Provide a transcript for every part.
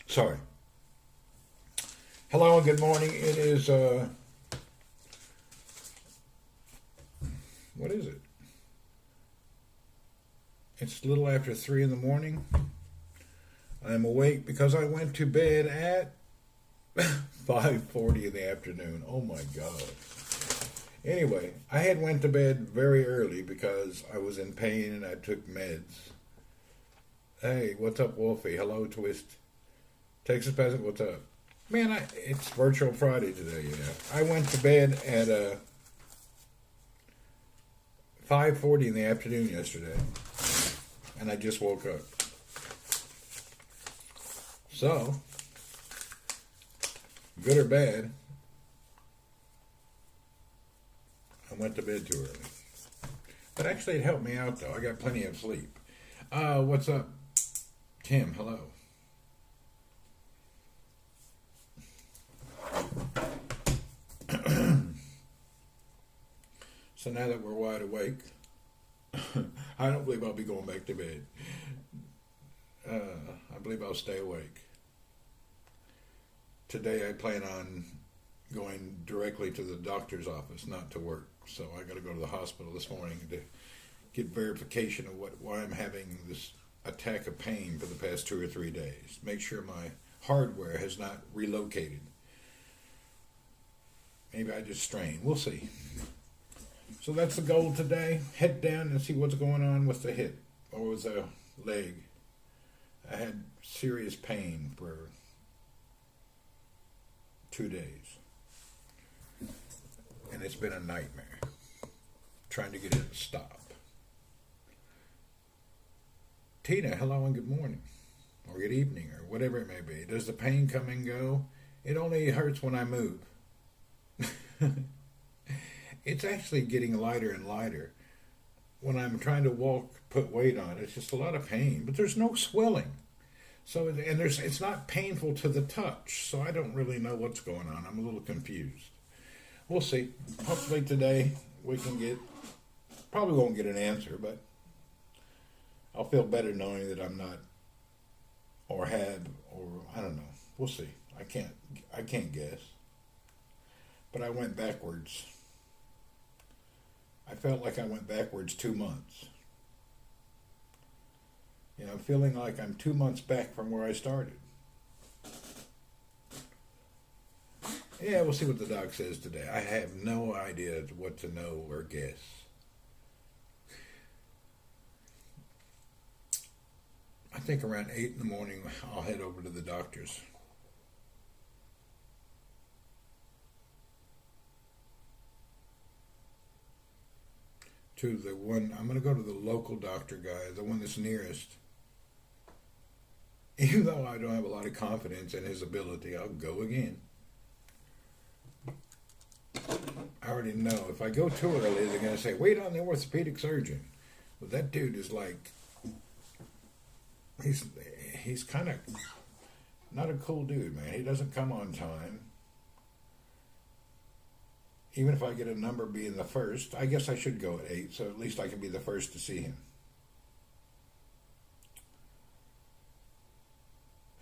Sorry. Hello and good morning. It is, what is it? It's a little after 3 in the morning. I am awake because I went to bed at 5:40 in the afternoon. Oh my God. Anyway, I had went to bed very early because I was in pain and I took meds. Hey, what's up, Wolfie? Hello, Twist. Texas Peasant, what's up? Man, it's Virtual Friday today, yeah. I went to bed at 5:40 in the afternoon yesterday, and I just woke up. So, good or bad, I went to bed too early. But actually, it helped me out, though. I got plenty of sleep. What's up? Tim, hello. So now that we're wide awake, I don't believe I'll be going back to bed. I believe I'll stay awake. Today I plan on going directly to the doctor's office, not to work. So I got to go to the hospital this morning to get verification of why I'm having this attack of pain for the past 2 or 3 days. Make sure my hardware has not relocated. Maybe I just strained. We'll see. So that's the goal today. Head down and see what's going on with the hip or with the leg. I had serious pain for 2 days. And it's been a nightmare trying to get it to stop. Tina, hello and good morning. Or good evening, or whatever it may be. Does the pain come and go? It only hurts when I move. It's actually getting lighter and lighter. When I'm trying to walk, put weight on, it's just a lot of pain, but there's no swelling. So, and it's not painful to the touch, so I don't really know what's going on. I'm a little confused. We'll see. Hopefully today we can probably won't get an answer, but I'll feel better knowing that I'm not, or I don't know. We'll see. I can't guess. But I went backwards. I felt like I went backwards 2 months. I'm feeling like I'm 2 months back from where I started. Yeah, we'll see what the doc says today. I have no idea what to know or guess. I think around 8 in the morning I'll head over to the doctor's. To the one, I'm going to go to the local doctor guy, the one that's nearest. Even though I don't have a lot of confidence in his ability, I'll go again. I already know if I go too early, they're going to say, wait on the orthopedic surgeon. But that dude is like, he's kind of not a cool dude, man. He doesn't come on time. Even if I get a number being the first, I guess I should go at 8, so at least I can be the first to see him.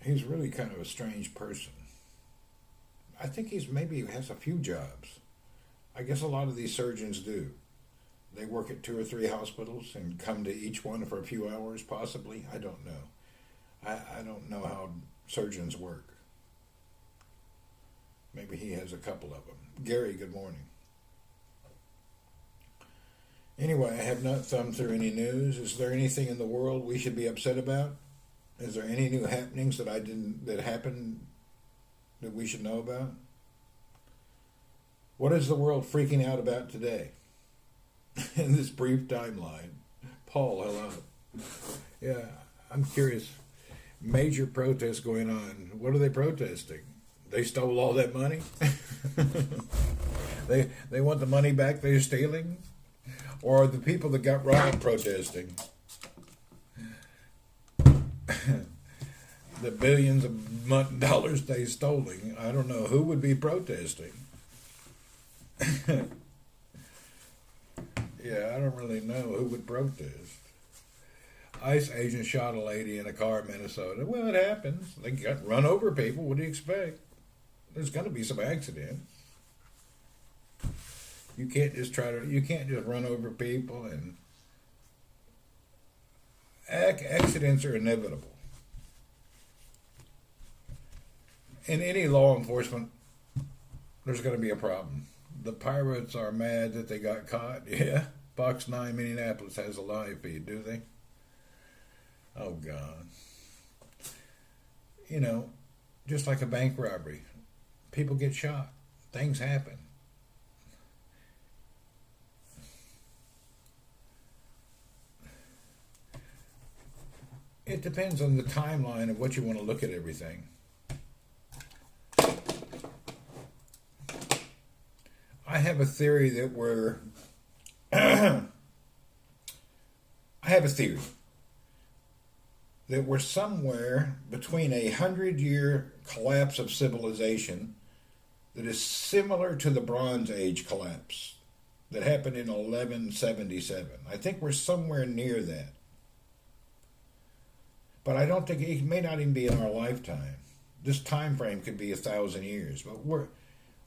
He's really kind of a strange person. I think maybe has a few jobs. I guess a lot of these surgeons do. They work at 2 or 3 hospitals and come to each one for a few hours, possibly. I don't know. I don't know how surgeons work. Maybe he has a couple of them. Gary, good morning. Anyway, I have not thumbed through any news. Is there anything in the world we should be upset about? Is there any new happenings that happened that we should know about? What is the world freaking out about today? In this brief timeline. Paul, hello. Yeah, I'm curious. Major protests going on. What are they protesting? They stole all that money? They want the money back they're stealing? Or are the people that got robbed protesting? The billions of dollars they stolen. I don't know who would be protesting. Yeah, I don't really know who would protest. ICE agent shot a lady in a car in Minnesota. Well, it happens. They got run over people. What do you expect? There's going to be some accidents. You can't just run over people, and accidents are inevitable. In any law enforcement, there's going to be a problem. The pirates are mad that they got caught. Yeah. Box 9 Minneapolis has a live feed, do they? Oh, God. You know, just like a bank robbery, people get shot. Things happen. It depends on the timeline of what you want to look at everything. I have a theory that we're somewhere between a 100-year collapse of civilization that is similar to the Bronze Age collapse that happened in 1177. I think we're somewhere near that. But I don't think it may not even be in our lifetime. This time frame could be 1,000 years, but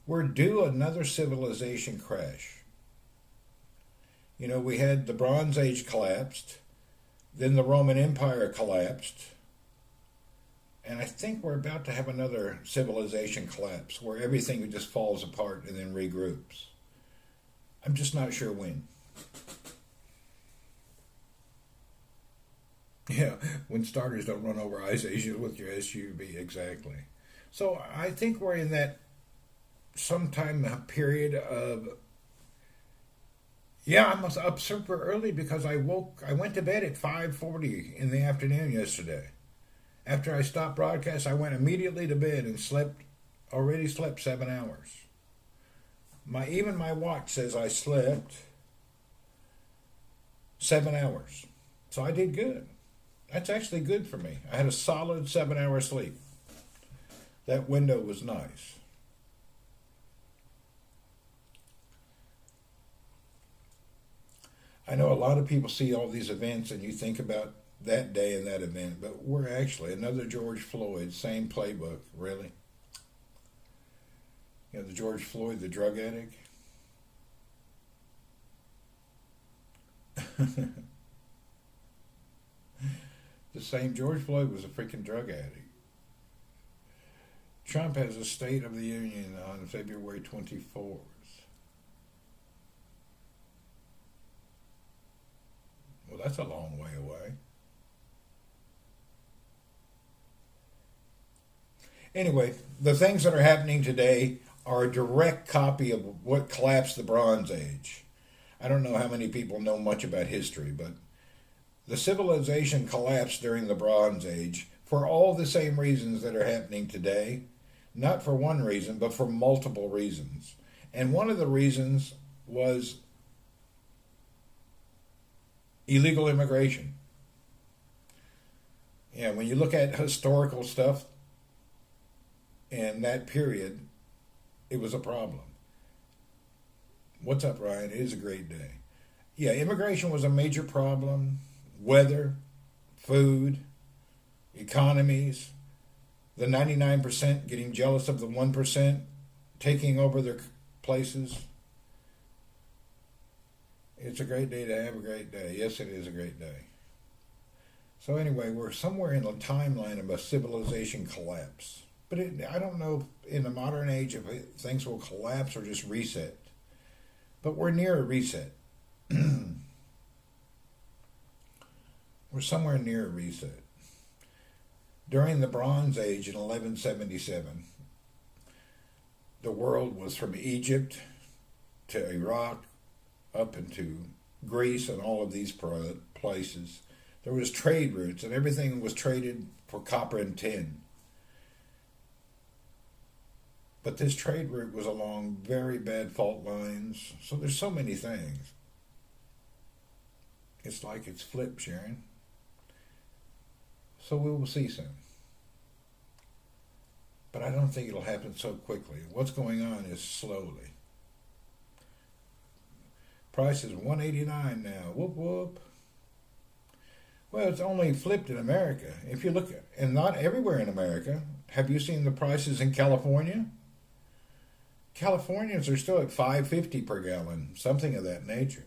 we're due another civilization crash. You know, we had the Bronze Age collapsed, then the Roman Empire collapsed, and I think we're about to have another civilization collapse where everything just falls apart and then regroups. I'm just not sure when. Yeah, when starters don't run over ice ages with your SUV, exactly. So I think we're in that sometime period of, yeah, I'm up super early because I went to bed at 5:40 in the afternoon yesterday. After I stopped broadcast, I went immediately to bed and already slept 7 hours. Even my watch says I slept 7 hours. So I did good. That's actually good for me. I had a solid 7 hour sleep. That window was nice. I know a lot of people see all these events and you think about that day and that event, but we're actually another George Floyd, same playbook, really. You know, the George Floyd, the drug addict. The same George Floyd was a freaking drug addict. Trump has a State of the Union on February 24th. Well, that's a long way away. Anyway, the things that are happening today are a direct copy of what collapsed the Bronze Age. I don't know how many people know much about history, but the civilization collapsed during the Bronze Age for all the same reasons that are happening today. Not for one reason, but for multiple reasons. And one of the reasons was illegal immigration. Yeah, when you look at historical stuff in that period, it was a problem. What's up, Ryan? It is a great day. Yeah, immigration was a major problem. Weather, food, economies, the 99% getting jealous of the 1%, taking over their places. It's a great day to have a great day. Yes, it is a great day. So anyway, we're somewhere in the timeline of a civilization collapse. But I don't know in the modern age if things will collapse or just reset. But we're near a reset. We're somewhere near a reset. During the Bronze Age in 1177, the world was from Egypt to Iraq up into Greece and all of these places. There was trade routes and everything was traded for copper and tin. But this trade route was along very bad fault lines. So there's so many things. It's like it's flipped, Sharon. So we will see soon. But I don't think it'll happen so quickly. What's going on is slowly. Price is $189 now. Whoop whoop. Well, it's only flipped in America. If you look at, and not everywhere in America, have you seen the prices in California? Californians are still at 5.50 per gallon, something of that nature.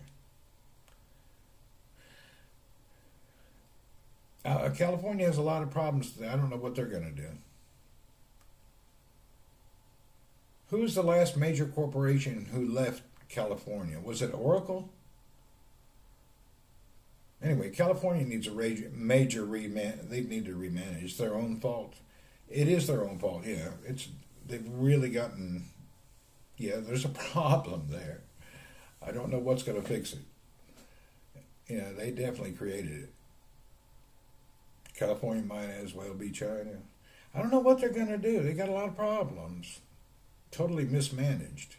California has a lot of problems. I don't know what they're going to do. Who's the last major corporation who left California? Was it Oracle? Anyway, California needs a major reman. They need to remanage. It's their own fault. It is their own fault. Yeah, they've really gotten. Yeah, there's a problem there. I don't know what's going to fix it. Yeah, they definitely created it. California might as well be China. I don't know what they're going to do. They got a lot of problems. Totally mismanaged.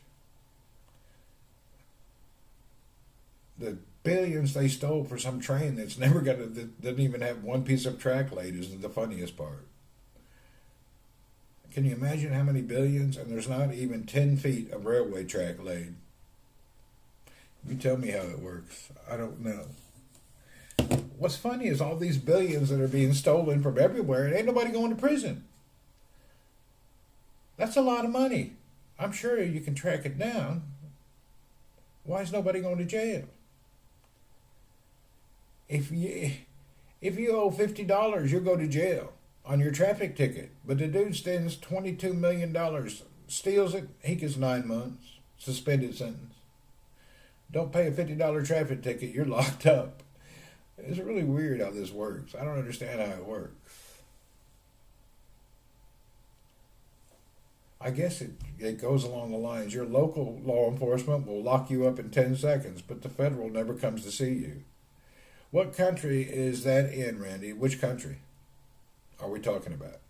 The billions they stole for some train that's never got that doesn't even have one piece of track laid is the funniest part. Can you imagine how many billions? And there's not even 10 feet of railway track laid. You tell me how it works. I don't know. What's funny is all these billions that are being stolen from everywhere, and ain't nobody going to prison. That's a lot of money. I'm sure you can track it down. Why is nobody going to jail? If you owe $50, you'll go to jail on your traffic ticket. But the dude spends $22 million, steals it, he gets 9 months, suspended sentence. Don't pay a $50 traffic ticket, you're locked up. It's really weird how this works. I don't understand how it works. I guess it goes along the lines, your local law enforcement will lock you up in 10 seconds, but the federal never comes to see you. What country is that in, Randy? Which country are we talking about?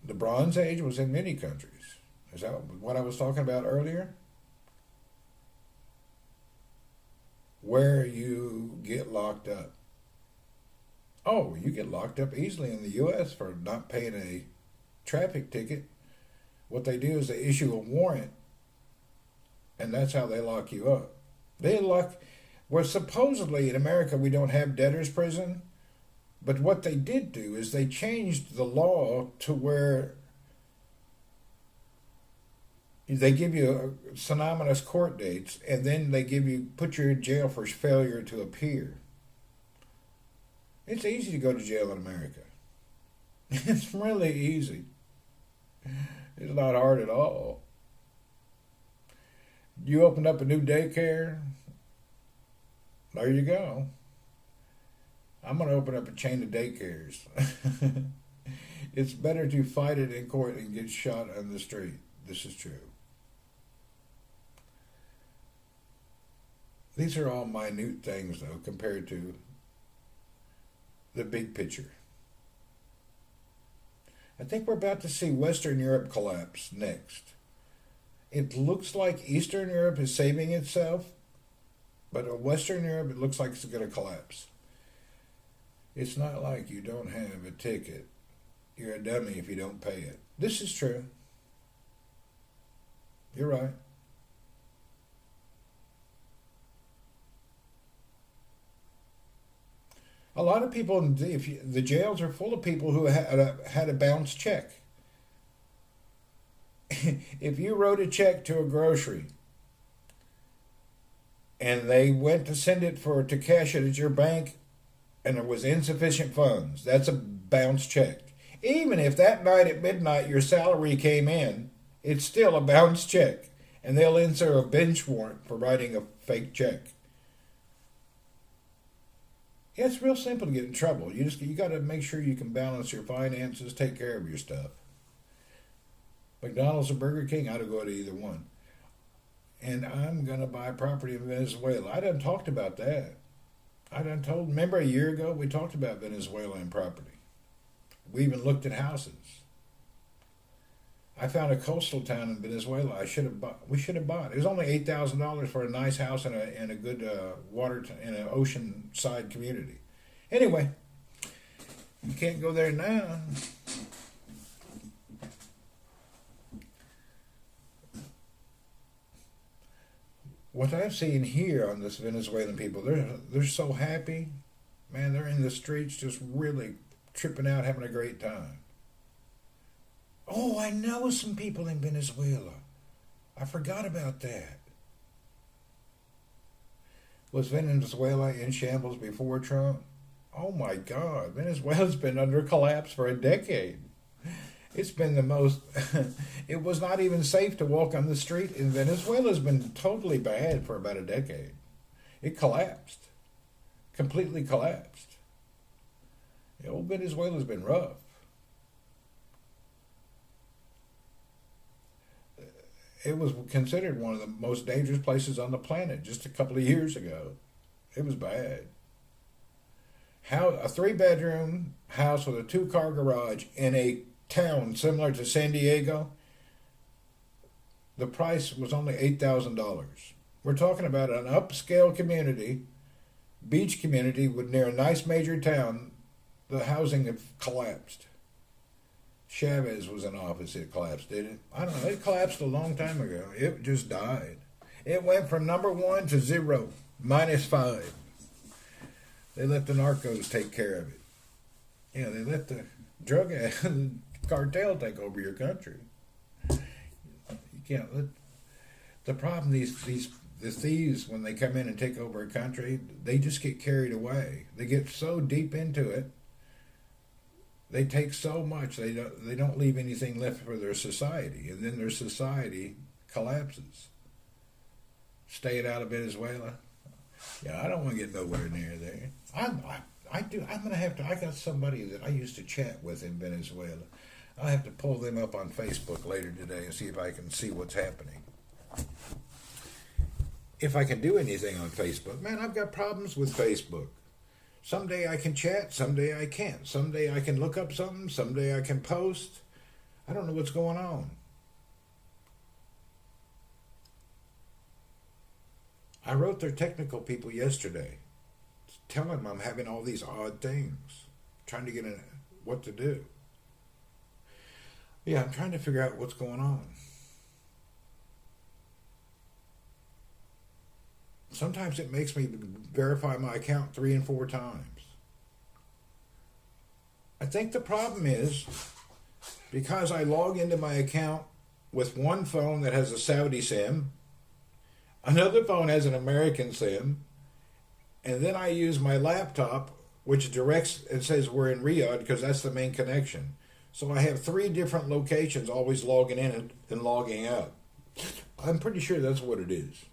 The Bronze Age was in many countries. Is that what I was talking about earlier? Where you get locked up. Oh, you get locked up easily in the U.S. for not paying a traffic ticket. What they do is they issue a warrant, and that's how they lock you up. Well, supposedly in America we don't have debtor's prison, but what they did do is they changed the law to where they give you synonymous court dates, and then they put you in jail for failure to appear. It's easy to go to jail in America. It's really easy. It's not hard at all. You opened up a new daycare, there you go. I'm going to open up a chain of daycares. It's better to fight it in court and get shot on the street. This is true. These are all minute things, though, compared to the big picture. I think we're about to see Western Europe collapse next. It looks like Eastern Europe is saving itself, but Western Europe, it looks like it's going to collapse. It's not like you don't have a ticket. You're a dummy if you don't pay it. This is true. You're right. A lot of people, the jails are full of people who had a bounce check. If you wrote a check to a grocery and they went to send it to cash it at your bank and there was insufficient funds, that's a bounce check. Even if that night at midnight your salary came in, it's still a bounce check. And they'll insert a bench warrant for writing a fake check. Yeah, it's real simple to get in trouble. You got to make sure you can balance your finances, take care of your stuff. McDonald's or Burger King, I'd go to either one. And I'm going to buy property in Venezuela. I done talked about that. Remember a year ago, we talked about Venezuela and property. We even looked at houses. I found a coastal town in Venezuela. We should have bought. It was only $8,000 for a nice house in a good water in an ocean side community. Anyway, you can't go there now. what I've seen here on this Venezuelan people, they're so happy, man. They're in the streets just really tripping out, having a great time. Oh, I know some people in Venezuela. I forgot about that. Was Venezuela in shambles before Trump? Oh my God, Venezuela's been under collapse for a decade. It's been the most, it was not even safe to walk on the street in Venezuela's been totally bad for about a decade. It collapsed, completely collapsed. Old Venezuela's been rough. It was considered one of the most dangerous places on the planet just a couple of years ago. It was bad. How a 3-bedroom house with a 2-car garage in a town similar to San Diego, the price was only $8,000. We're talking about an upscale community, beach community near a nice major town. The housing had collapsed. Chavez was in office, it collapsed, did it? I don't know, it collapsed a long time ago. It just died. It went from number 1 to 0, -5. They let the narcos take care of it. Yeah, they let the drug cartel take over your country. You can't let the problem. The thieves, when they come in and take over a country, they just get carried away. They get so deep into it. They take so much. They don't leave anything left for their society, and then their society collapses. Staying out of Venezuela. Yeah, I don't want to get nowhere near there. I do. I'm gonna have to. I got somebody that I used to chat with in Venezuela. I'll have to pull them up on Facebook later today and see if I can see what's happening. If I can do anything on Facebook, man, I've got problems with Facebook. Someday I can chat, someday I can't. Someday I can look up something, someday I can post. I don't know what's going on. I wrote their technical people yesterday, telling them I'm having all these odd things, trying to get what to do. Yeah, I'm trying to figure out what's going on. Sometimes it makes me verify my account 3 and 4 times. I think the problem is because I log into my account with one phone that has a Saudi SIM, another phone has an American SIM, and then I use my laptop, which directs and says we're in Riyadh because that's the main connection. So I have 3 different locations always logging in and logging out. I'm pretty sure that's what it is.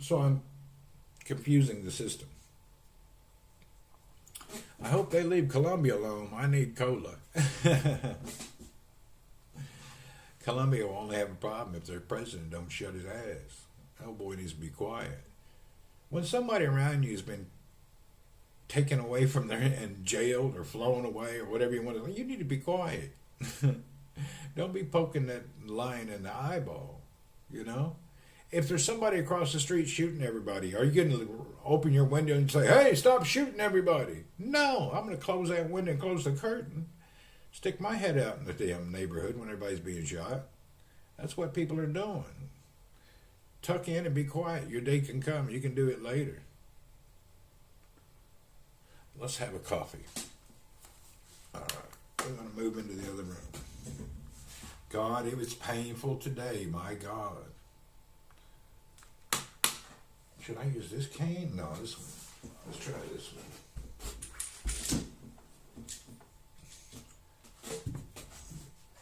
So I'm confusing the system. I hope they leave Colombia alone. I need cola. Colombia will only have a problem if their president don't shut his ass. Oh boy, needs to be quiet. When somebody around you has been taken away from there and jailed or flown away or whatever you want to, you need to be quiet. Don't be poking that lion in the eyeball, you know? If there's somebody across the street shooting everybody, are you going to open your window and say, hey, stop shooting everybody? No, I'm going to close that window and close the curtain. Stick my head out in the damn neighborhood when everybody's being shot. That's what people are doing. Tuck in and be quiet. Your day can come. You can do it later. Let's have a coffee. All right. We're going to move into the other room. God, it was painful today. My God. Should I use this cane? No, this one. Let's try this one.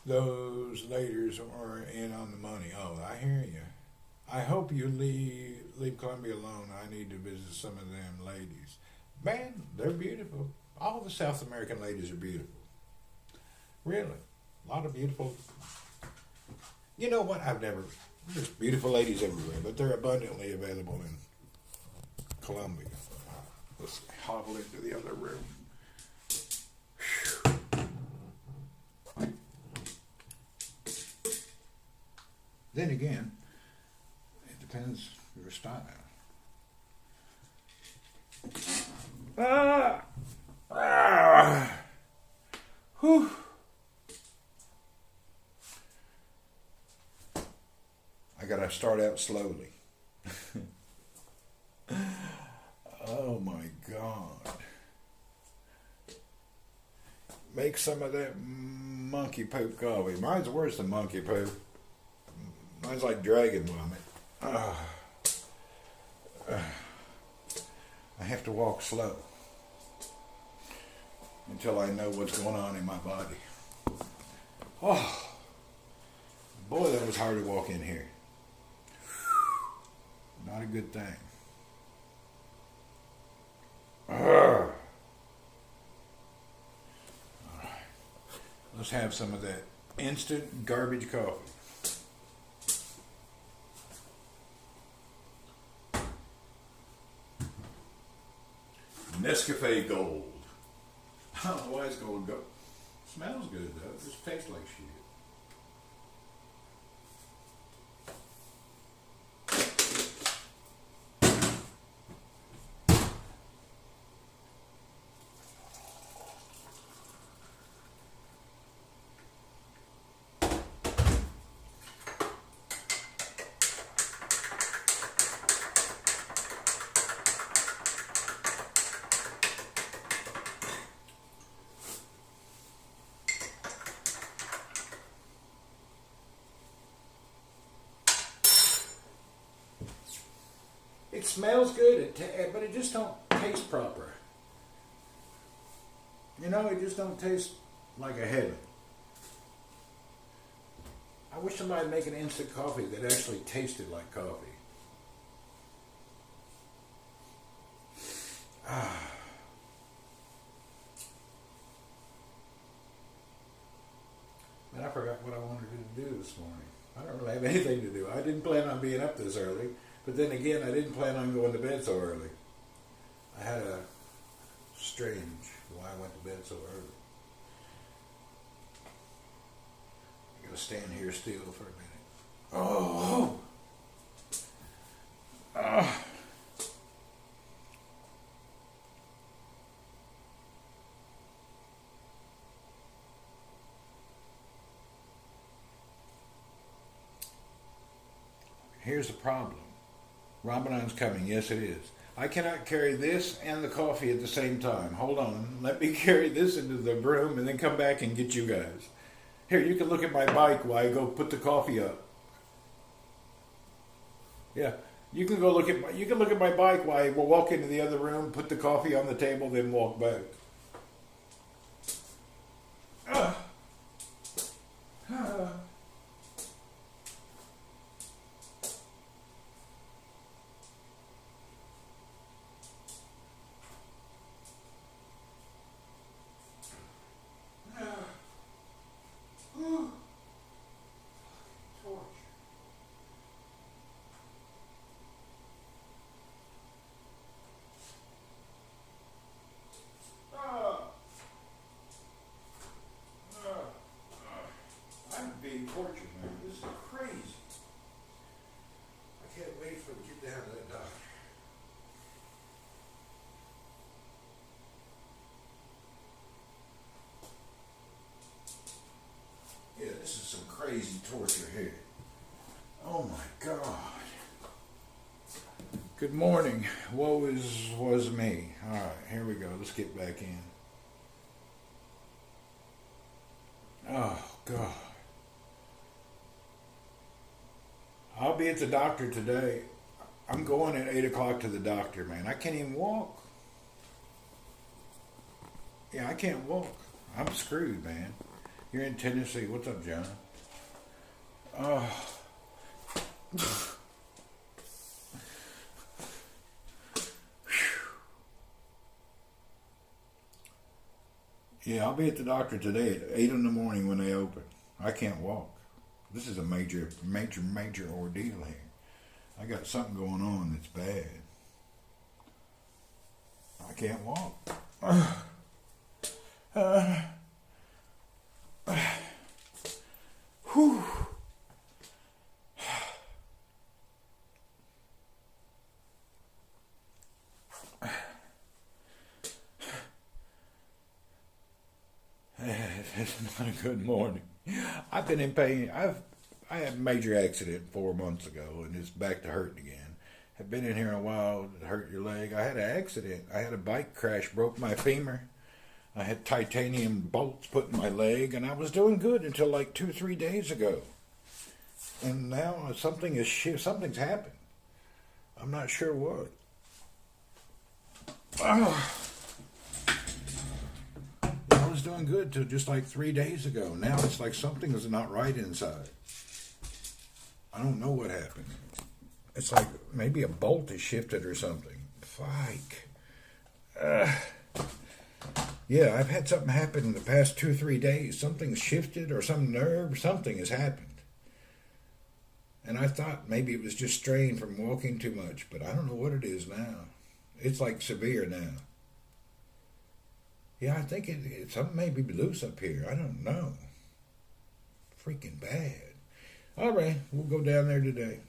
Those ladies are in on the money. Oh, I hear you. I hope you leave Colombia alone. I need to visit some of them ladies. Man, they're beautiful. All the South American ladies are beautiful. Really. A lot of beautiful. You know what? There's beautiful ladies everywhere, but they're abundantly available in Colombia. Let's hobble into the other room. Whew. Then again, it depends your style. Whew. I gotta start out slowly. Oh my God. Make some of that monkey poop coffee. Mine's worse than monkey poop. Mine's like dragon vomit. I have to walk slow until I know what's going on in my body. Oh, boy, that was hard to walk in here. Not a good thing. All right. Let's have some of that instant garbage coffee. Nescafe Gold. I don't know why it's called gold. Smells good though. It just tastes like shit. It smells good, but it just don't taste proper. You know, it just don't taste like a heaven. I wish somebody would make an instant coffee that actually tasted like coffee. Man, I forgot what I wanted to do this morning. I don't really have anything to do. I didn't plan on being up this early. But then again, I didn't plan on going to bed so early. I had a strange why I went to bed so early. I'm going to stand here still for a minute. Oh! Here's the problem. Ramadan's coming. Yes, it is. I cannot carry this and the coffee at the same time. Hold on. Let me carry this into the room and then come back and get you guys. Here, you can look at my bike while I go put the coffee up. Yeah, you can look at my bike while I walk into the other room, put the coffee on the table, then walk back. Torture, man. This is crazy. I can't wait for to get down to that doctor. Yeah, this is some crazy torture here. Oh my God. Good morning. Woe was me. All right, here we go. Let's get back in. Oh God. I'll be at the doctor today. I'm going at 8 o'clock to the doctor, man. I can't even walk. Yeah, I can't walk. I'm screwed, man. You're in Tennessee. What's up, John? Oh. Yeah, I'll be at the doctor today at 8 in the morning when they open. I can't walk. This is a major ordeal here. I got something going on that's bad. I can't walk. Whew. It's not a good morning. I've been in pain. I had a major accident 4 months ago, and it's back to hurting again. Have been in here a while. It hurt your leg. I had an accident. I had a bike crash, broke my femur. I had titanium bolts put in my leg, and I was doing good until like 2, 3 days ago. And now something's happened. I'm not sure what. Oh. I was doing good till just like 3 days ago. Now it's like something is not right inside. I don't know what happened. It's like maybe a bolt is shifted or something. Fike. Yeah, I've had something happen in the past 2, 3 days. Something's shifted or some nerve, something has happened. And I thought maybe it was just strain from walking too much, but I don't know what it is now. It's like severe now. Yeah, I think something may be loose up here. I don't know. Freaking bad. All right, we'll go down there today.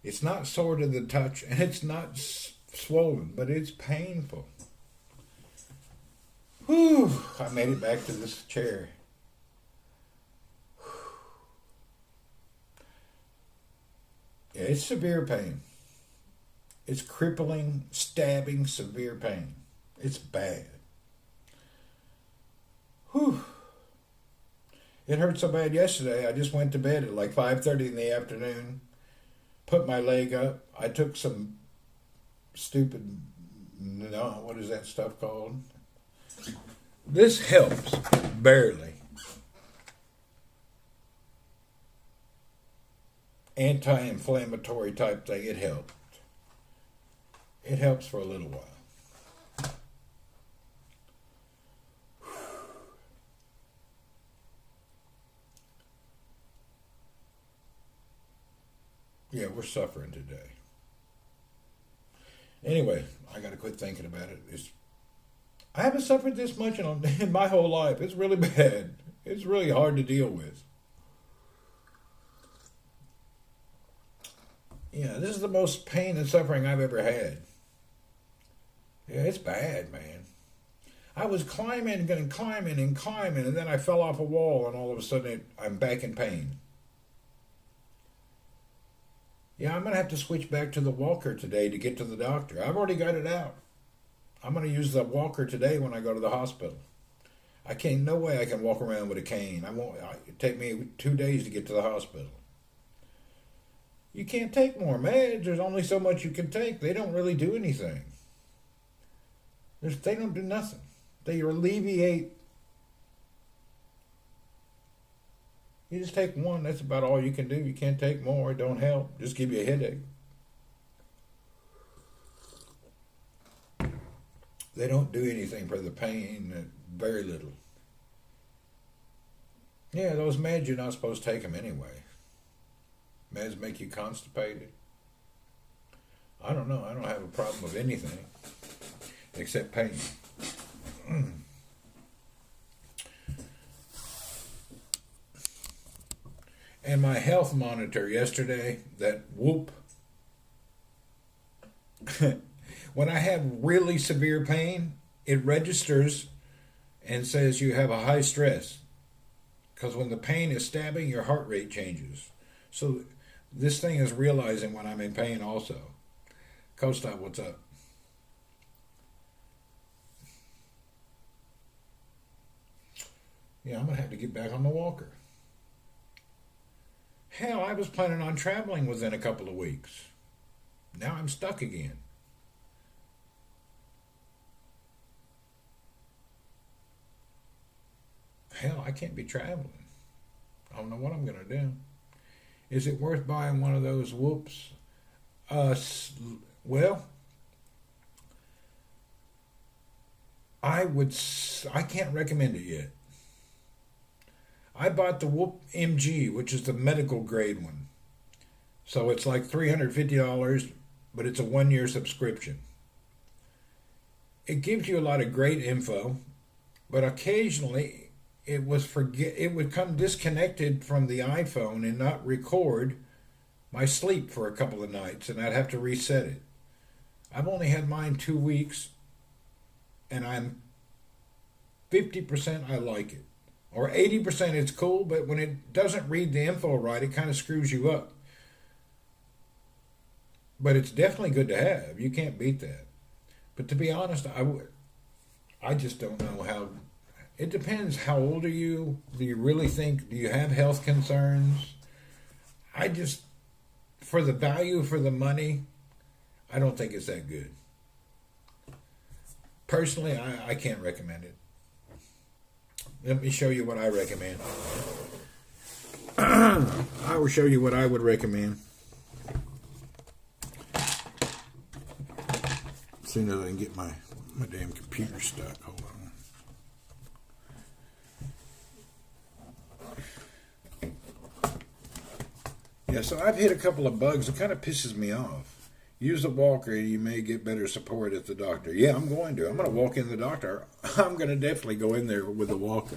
It's not sore to the touch, and it's not swollen, but it's painful. Whew, I made it back to this chair. Yeah, it's severe pain. It's crippling, stabbing, severe pain. It's bad. Whew. It hurt so bad yesterday, I just went to bed at like 5:30 in the afternoon, put my leg up. I took some stupid, no, what is that stuff called? This helps, barely. Anti-inflammatory type thing, it helped. It helps for a little while. Yeah, we're suffering today. Anyway, I got to quit thinking about it. I haven't suffered this much in my whole life. It's really bad. It's really hard to deal with. Yeah, this is the most pain and suffering I've ever had. Yeah, it's bad, man. I was climbing, and then I fell off a wall, and all of a sudden I'm back in pain. Yeah, I'm going to have to switch back to the walker today to get to the doctor. I've already got it out. I'm going to use the walker today when I go to the hospital. No way I can walk around with a cane. It'd take me 2 days to get to the hospital. You can't take more meds. There's only so much you can take. They don't really do anything. They don't do nothing. They alleviate. You just take one. That's about all you can do. You can't take more. It don't help. Just give you a headache. They don't do anything for the pain. Very little. Yeah, those meds, you're not supposed to take them anyway. Meds make you constipated. I don't know. I don't have a problem with anything except pain. And my health monitor yesterday, that whoop, when I have really severe pain, it registers and says you have a high stress. Because when the pain is stabbing, your heart rate changes. So this thing is realizing when I'm in pain also. Costa, what's up? Yeah, I'm going to have to get back on the walker. Hell, I was planning on traveling within a couple of weeks. Now I'm stuck again. Hell, I can't be traveling. I don't know what I'm going to do. Is it worth buying one of those whoops? Well, I can't recommend it yet. I bought the Whoop MG, which is the medical grade one. So it's like $350, but it's a 1-year subscription. It gives you a lot of great info, but occasionally it would come disconnected from the iPhone and not record my sleep for a couple of nights, and I'd have to reset it. I've only had mine 2 weeks, and I'm 50% I like it. Or 80% it's cool, but when it doesn't read the info right, it kind of screws you up. But it's definitely good to have. You can't beat that. But to be honest, I just don't know how. It depends. How old are you? Do you really think? Do you have health concerns? I just, for the value for the money, I don't think it's that good. Personally, I can't recommend it. Let me show you what I recommend. I will show you what I would recommend. As soon as I can get my damn computer stuck. Hold on. Yeah, so I've hit a couple of bugs. It kind of pisses me off. Use the walker, you may get better support at the doctor. Yeah, I'm going to. I'm going to walk in the doctor. I'm going to definitely go in there with the walker.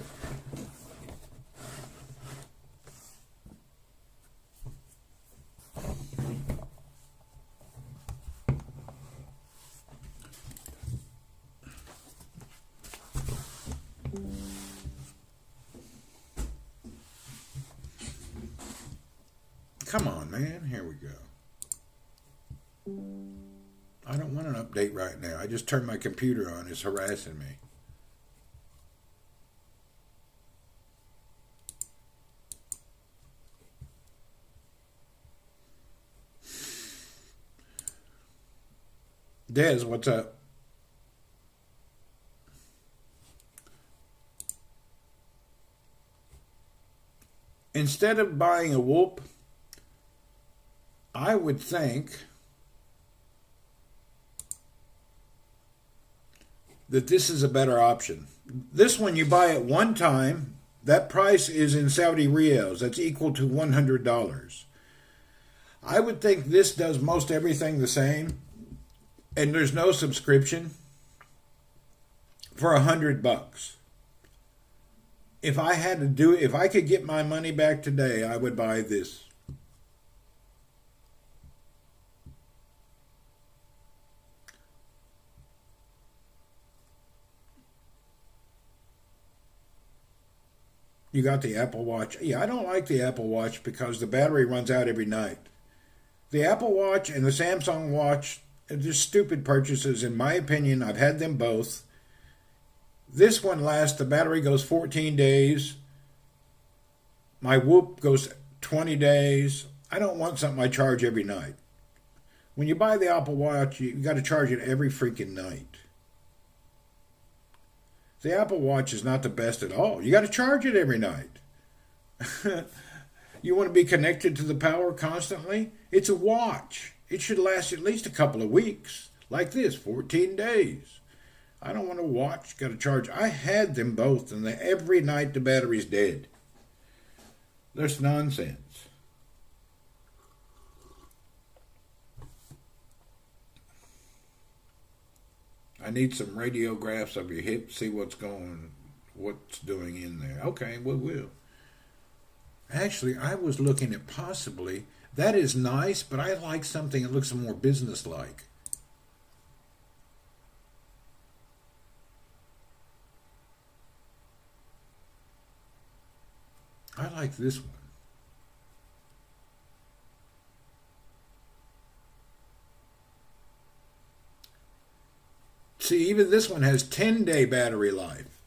Come on, man. Here we go. I don't want an update right now. I just turned my computer on. It's harassing me. Des, what's up? Instead of buying a whoop, I would think that this is a better option. This one you buy at one time, that price is in Saudi riyals. That's equal to $100. I would think this does most everything the same, and there's no subscription for $100. If I had to do it, if I could get my money back today, I would buy this. You got the Apple Watch. Yeah, I don't like the Apple Watch because the battery runs out every night. The Apple Watch and the Samsung Watch are just stupid purchases, in my opinion. I've had them both. This one lasts, the battery goes 14 days. My Whoop goes 20 days. I don't want something I charge every night. When you buy the Apple Watch, you got to charge it every freaking night. The Apple Watch is not the best at all. You got to charge it every night. You want to be connected to the power constantly? It's a watch. It should last at least a couple of weeks. Like this, 14 days. I don't want to watch, got to charge. I had them both, and every night the battery's dead. That's nonsense. I need some radiographs of your hip, see what's doing in there. Okay, we will. Actually, I was looking at possibly, that is nice, but I like something that looks more business-like. I like this one. See, even this one has 10-day battery life.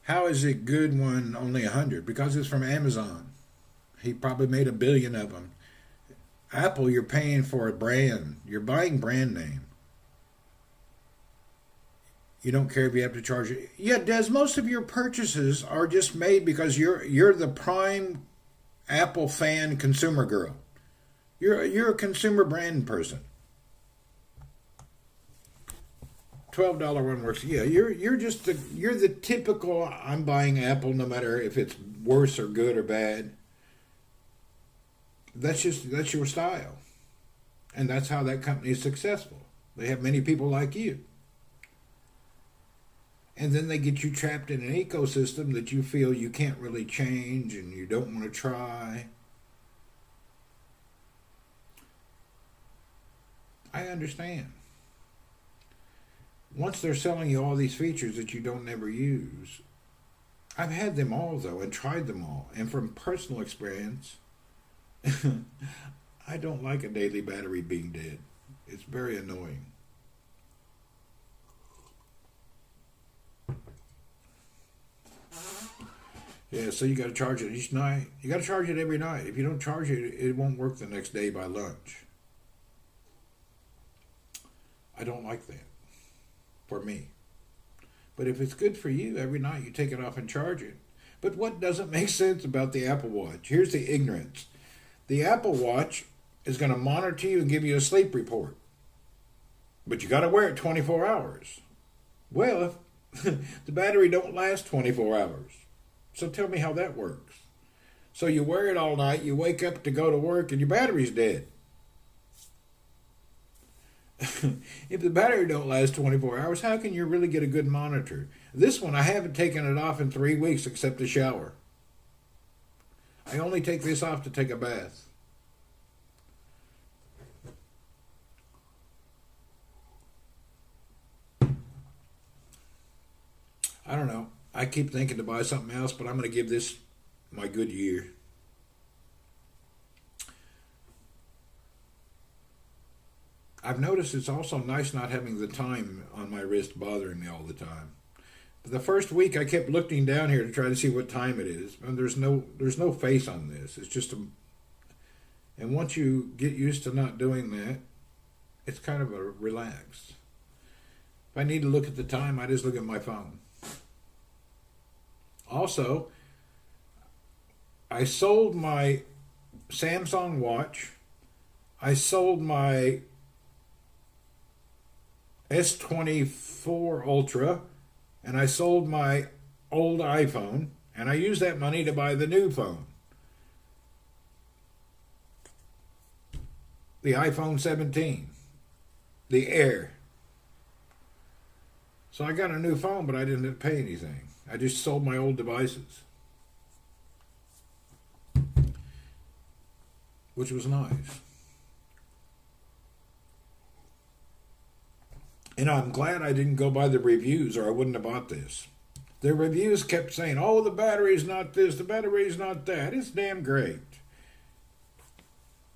How is it good when only 100? Because it's from Amazon. He probably made 1 billion of them. Apple, you're paying for a brand. You're buying brand name. You don't care if you have to charge it. Yeah, Des, most of your purchases are just made because you're the prime Apple fan consumer girl. You're a consumer brand person. $12 one works. Yeah, you're the typical. I'm buying Apple no matter if it's worse or good or bad. That's your style, and that's how that company is successful. They have many people like you, and then they get you trapped in an ecosystem that you feel you can't really change and you don't want to try. I understand. once they're selling you all these features that you don't never use. I've had them all though and tried them all, and from personal experience, I don't like a daily battery being dead. It's very annoying. Yeah, so you got to charge it each night. You got to charge it every night. If you don't charge it, it won't work the next day by lunch. I don't like that for me. But if it's good for you, every night you take it off and charge it. But what doesn't make sense about the Apple Watch? Here's the ignorance. The Apple Watch is going to monitor you and give you a sleep report. But you got to wear it 24 hours. Well, if the battery don't last 24 hours. So tell me how that works. So you wear it all night, you wake up to go to work, and your battery's dead. If the battery don't last 24 hours, how can you really get a good monitor? This one, I haven't taken it off in 3 weeks except a shower. I only take this off to take a bath. I don't know. I keep thinking to buy something else, but I'm going to give this my good year. I've noticed it's also nice not having the time on my wrist bothering me all the time. But the first week I kept looking down here to try to see what time it is, and there's no face on this. It's just and once you get used to not doing that, it's kind of a relaxed. If I need to look at the time, I just look at my phone. Also, I sold my Samsung watch. I sold my S24 Ultra, and I sold my old iPhone, and I used that money to buy the new phone. The iPhone 17, the Air. So I got a new phone, but I didn't pay anything. I just sold my old devices, which was nice. And I'm glad I didn't go by the reviews, or I wouldn't have bought this. The reviews kept saying, oh, the battery's not this, the battery's not that. It's damn great.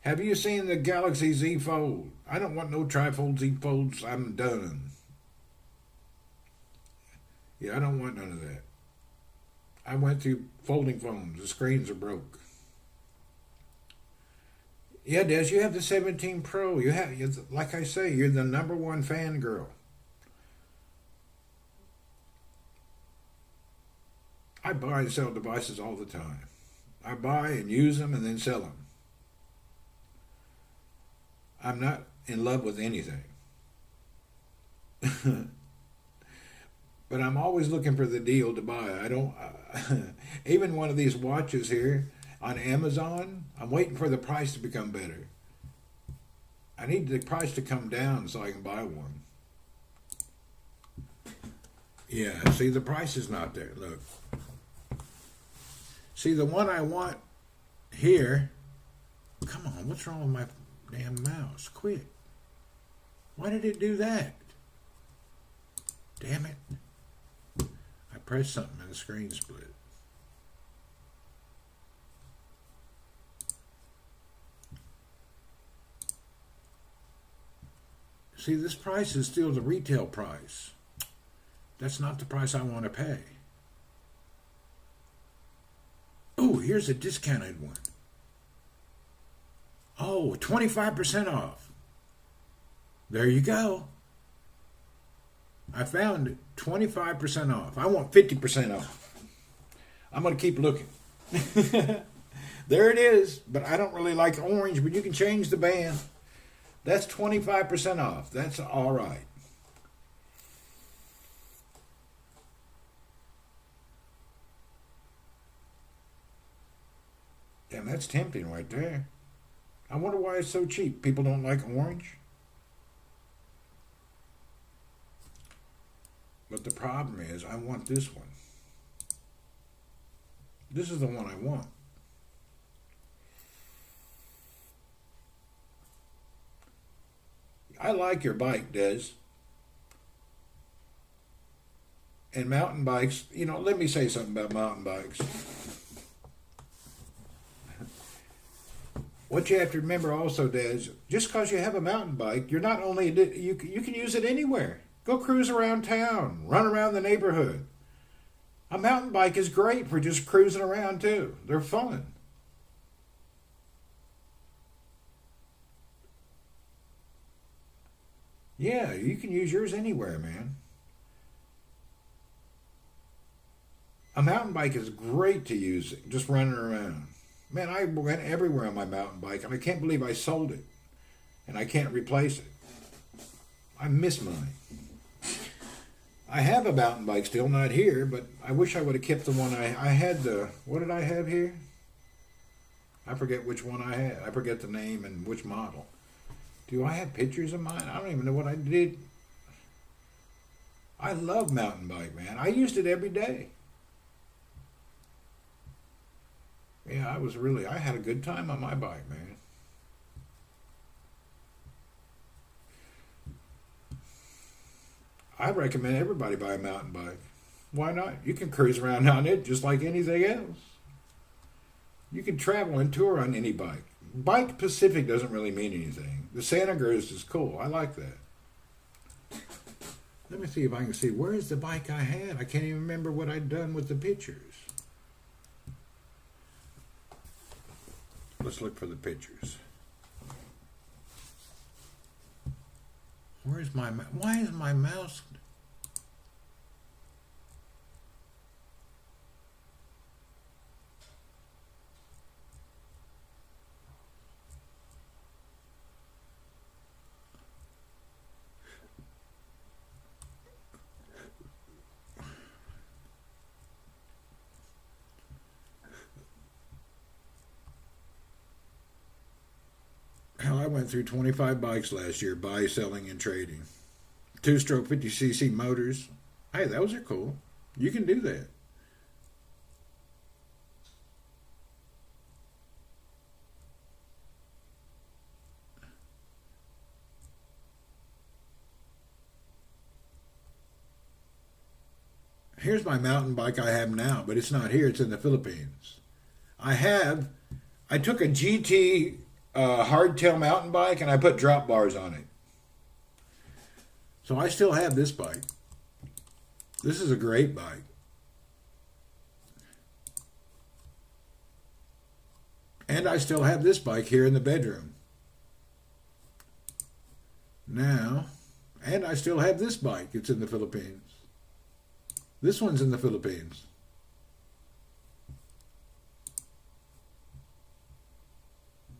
Have you seen the Galaxy Z Fold? I don't want no trifold Z Folds. I'm done. Yeah, I don't want none of that. I went through folding phones. The screens are broke. Yeah, Des, you have the 17 Pro. Like I say, you're the #1 fangirl. I buy and sell devices all the time. I buy and use them and then sell them. I'm not in love with anything. But I'm always looking for the deal to buy. I don't, even one of these watches here on Amazon, I'm waiting for the price to become better. I need the price to come down so I can buy one. Yeah, see, the price is not there. Look. See, the one I want here, come on, what's wrong with my damn mouse? Quit. Why did it do that? Damn it. I pressed something and the screen split. See, this price is still the retail price. That's not the price I want to pay. Oh, here's a discounted one. Oh, 25% off. There you go. I found it. 25% off. I want 50% off. I'm going to keep looking. There it is. But I don't really like orange, but you can change the band. That's 25% off. That's all right. Damn, that's tempting right there. I wonder why it's so cheap. People don't like orange. But the problem is, I want this one. This is the one I want. I like your bike, Des. And mountain bikes, let me say something about mountain bikes. What you have to remember also, Dad, is just because you have a mountain bike, you're not only, you can use it anywhere. Go cruise around town, run around the neighborhood. A mountain bike is great for just cruising around too. They're fun. Yeah, you can use yours anywhere, man. A mountain bike is great to use just running around. Man, I went everywhere on my mountain bike, and I can't believe I sold it, and I can't replace it. I miss mine. I have a mountain bike still, not here, but I wish I would have kept the one I had. What did I have here? I forget which one I had. I forget the name and which model. Do I have pictures of mine? I don't even know what I did. I love mountain bike, man. I used it every day. Yeah, I had a good time on my bike, man. I recommend everybody buy a mountain bike. Why not? You can cruise around on it just like anything else. You can travel and tour on any bike. Bike Pacific doesn't really mean anything. The Santa Cruz is cool. I like that. Let me see if I can see. Where's the bike I had? I can't even remember what I'd done with the pictures. Let's look for the pictures. Where's my mouse? Why is my mouse? Hell, I went through 25 bikes last year, buy, selling, and trading. Two-stroke 50cc motors. Hey, those are cool. You can do that. Here's my mountain bike I have now, but it's not here. It's in the Philippines. I took a GT hardtail mountain bike and I put drop bars on it. So I still have this bike. This is a great bike. And I still have this bike here in the bedroom. Now, and I still have this bike. It's in the Philippines. This one's in the Philippines.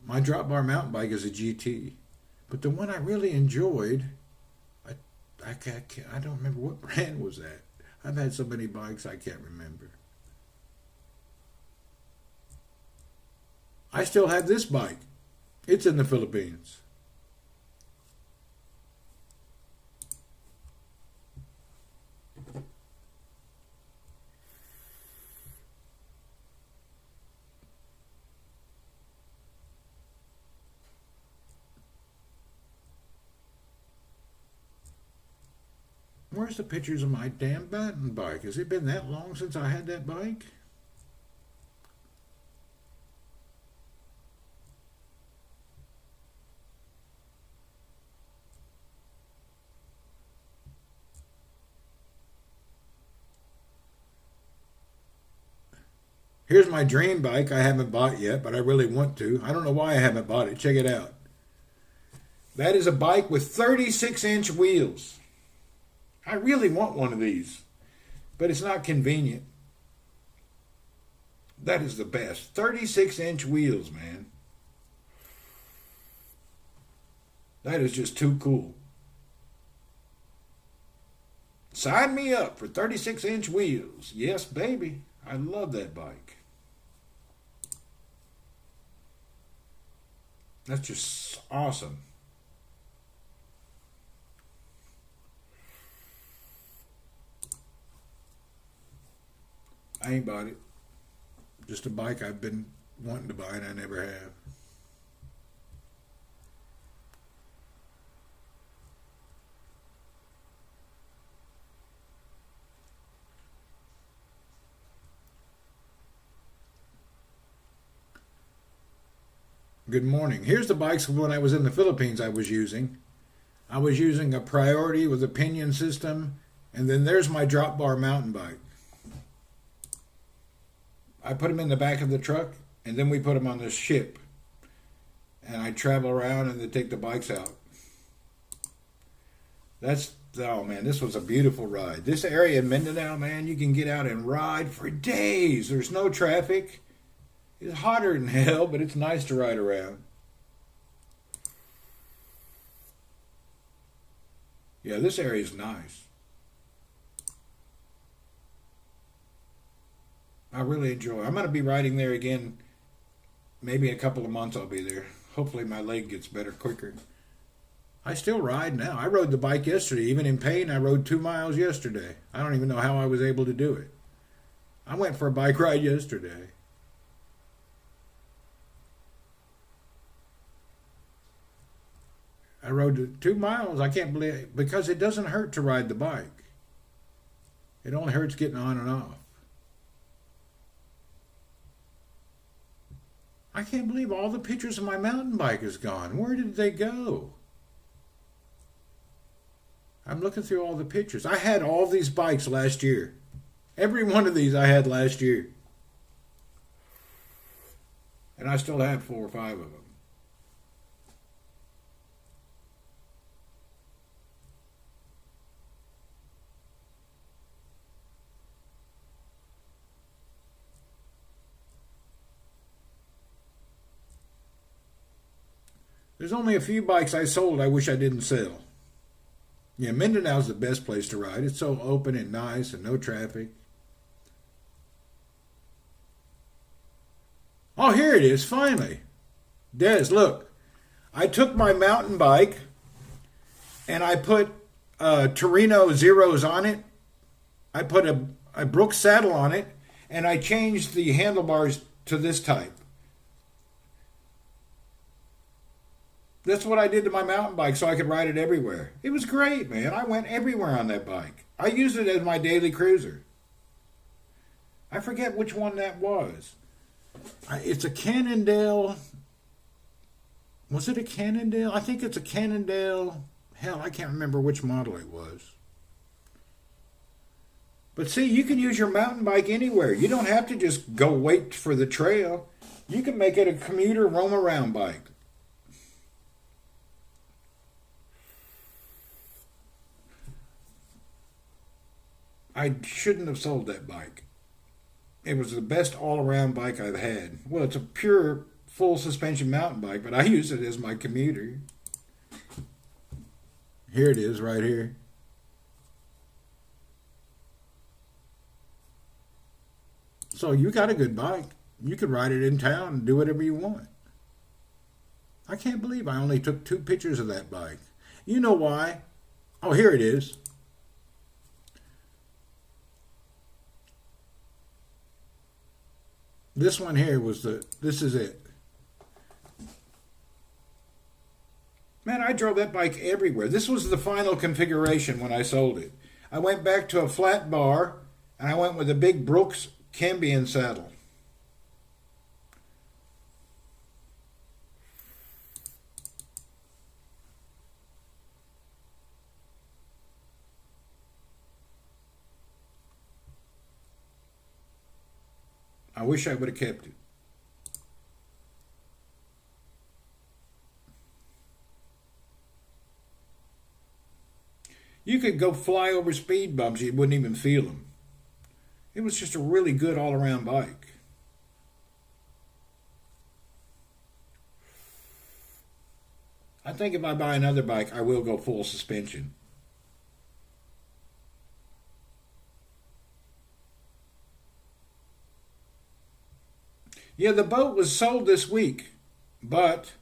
My drop bar mountain bike is a GT. But the one I really enjoyed, I don't remember what brand was that. I've had so many bikes I can't remember. I still have this bike. It's in the Philippines. Where's the pictures of my damn mountain bike? Has it been that long since I had that bike? Here's my dream bike I haven't bought yet, but I really want to. I don't know why I haven't bought it. Check it out. That is a bike with 36-inch wheels. I really want one of these, but it's not convenient. That is the best. 36-inch wheels, man. That is just too cool. Sign me up for 36-inch wheels. Yes, baby. I love that bike. That's just awesome. I ain't bought it. Just a bike I've been wanting to buy and I never have. Good morning. Here's the bikes when I was in the Philippines I was using. I was using a Priority with a pinion system, and then there's my drop bar mountain bike. I put them in the back of the truck, and then we put them on this ship. And I travel around and they take the bikes out. Oh man, this was a beautiful ride. This area in Mindanao, man, you can get out and ride for days. There's no traffic. It's hotter than hell, but it's nice to ride around. Yeah, this area is nice. I really enjoy it. I'm going to be riding there again. Maybe in a couple of months I'll be there. Hopefully my leg gets better quicker. I still ride now. I rode the bike yesterday. Even in pain, I rode 2 miles yesterday. I don't even know how I was able to do it. I went for a bike ride yesterday. I rode 2 miles. I can't believe it, because it doesn't hurt to ride the bike. It only hurts getting on and off. I can't believe all the pictures of my mountain bike is gone. Where did they go? I'm looking through all the pictures. I had all these bikes last year. Every one of these I had last year. And I still have 4 or 5 of them. There's only a few bikes I sold I wish I didn't sell. Yeah, Mindanao's the best place to ride. It's so open and nice and no traffic. Oh, here it is, finally. Des, look. I took my mountain bike and I put Torino Zeros on it. I put a Brooks saddle on it, and I changed the handlebars to this type. That's what I did to my mountain bike so I could ride it everywhere. It was great, man. I went everywhere on that bike. I used it as my daily cruiser. I forget which one that was. It's a Cannondale. Was it a Cannondale? I think it's a Cannondale. Hell, I can't remember which model it was. But see, you can use your mountain bike anywhere. You don't have to just go wait for the trail. You can make it a commuter roam around bike. I shouldn't have sold that bike. It was the best all-around bike I've had. Well, it's a pure full suspension mountain bike, but I use it as my commuter. Here it is right here. So you got a good bike. You can ride it in town and do whatever you want. I can't believe I only took 2 pictures of that bike. You know why? Oh, here it is. This one here this is it. Man, I drove that bike everywhere. This was the final configuration when I sold it. I went back to a flat bar, and I went with a big Brooks Cambion saddle. I wish I would have kept it. You could go fly over speed bumps, you wouldn't even feel them. It was just a really good all-around bike. I think if I buy another bike, I will go full suspension. Yeah, the boat was sold this week, but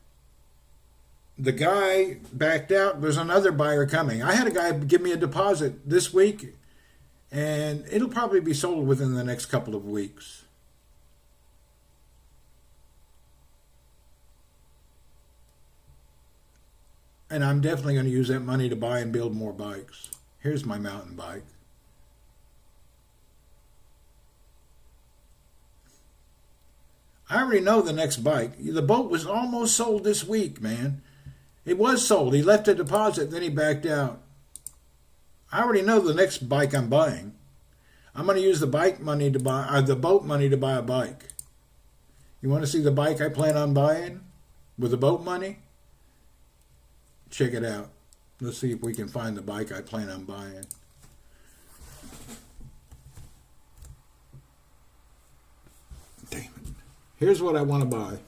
the guy backed out. There's another buyer coming. I had a guy give me a deposit this week, and it'll probably be sold within the next couple of weeks. And I'm definitely going to use that money to buy and build more bikes. Here's my mountain bike. I already know the next bike. The boat was almost sold this week, man. It was sold. He left a deposit, then he backed out. I already know the next bike I'm buying. I'm going to use the bike money to buy, the boat money to buy a bike. You want to see the bike I plan on buying with the boat money? Check it out. Let's see if we can find the bike I plan on buying. Damn it. Here's what I want to buy.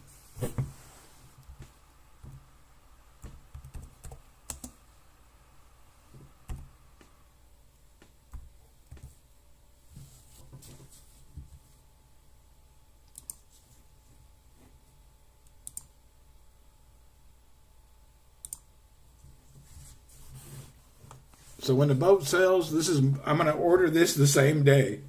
So when the boat sells, I'm going to order this the same day.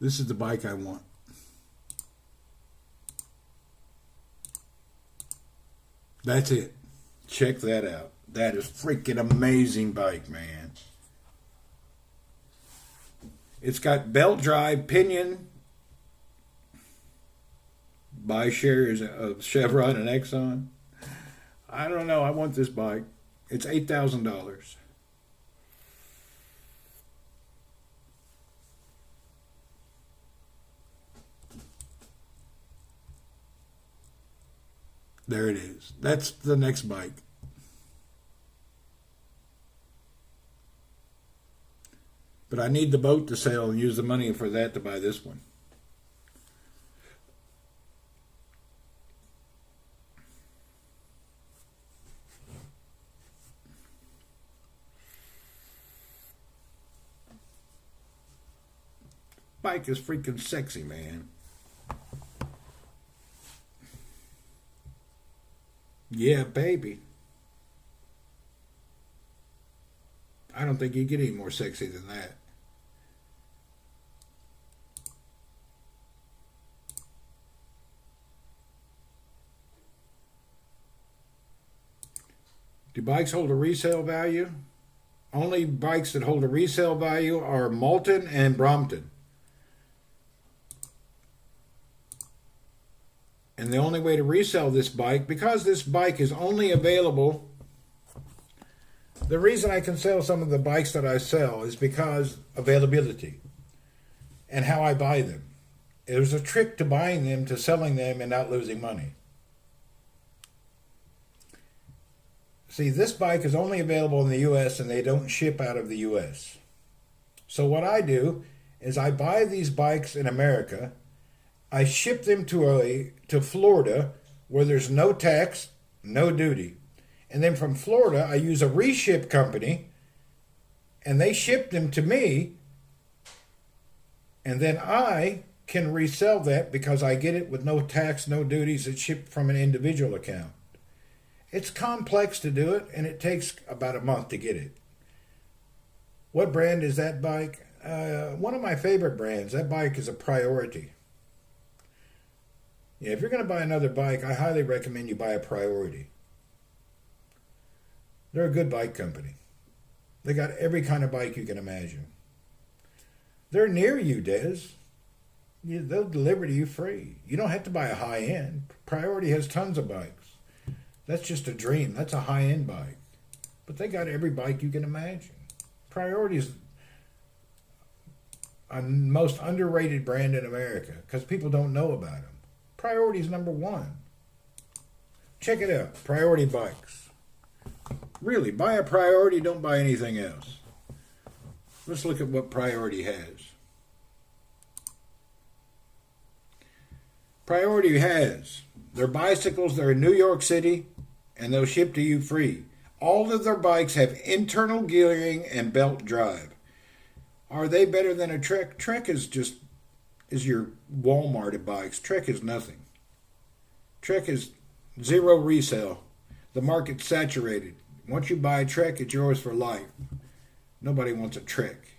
This is the bike I want. That's it. Check that out. That is freaking amazing bike, man. It's got belt drive, pinion, by shares of Chevron and Exxon. I don't know. I want this bike. It's $8,000. There it is. That's the next bike. But I need the boat to sell and use the money for that to buy this one. Bike is freaking sexy, man. Yeah, baby. I don't think you get any more sexy than that. Do bikes hold a resale value? Only bikes that hold a resale value are Moulton and Brompton. And the only way to resell this bike, because this bike is only available, the reason I can sell some of the bikes that I sell is because availability and how I buy them. There's a trick to buying them, to selling them and not losing money. See, this bike is only available in the U.S. and they don't ship out of the U.S. So what I do is I buy these bikes in America. I ship them to Florida where there's no tax, no duty. And then from Florida, I use a reship company and they ship them to me. And then I can resell that because I get it with no tax, no duties. It's shipped from an individual account. It's complex to do it and it takes about a month to get it. What brand is that bike? One of my favorite brands. That bike is a Priority. Yeah, if you're going to buy another bike, I highly recommend you buy a Priority. They're a good bike company. They got every kind of bike you can imagine. They're near you, Des. They'll deliver to you free. You don't have to buy a high-end. Priority has tons of bikes. That's just a dream. That's a high-end bike. But they got every bike you can imagine. Priority is a most underrated brand in America because people don't know about them. Priority is number one. Check it out. Priority bikes. Really, buy a Priority, don't buy anything else. Let's look at what Priority has. Priority has their bicycles. They're in New York City, and they'll ship to you free. All of their bikes have internal gearing and belt drive. Are they better than a Trek? Trek is your Walmart of bikes. Trek is nothing. Trek is zero resale. The market's saturated. Once you buy a Trek, it's yours for life. Nobody wants a Trek.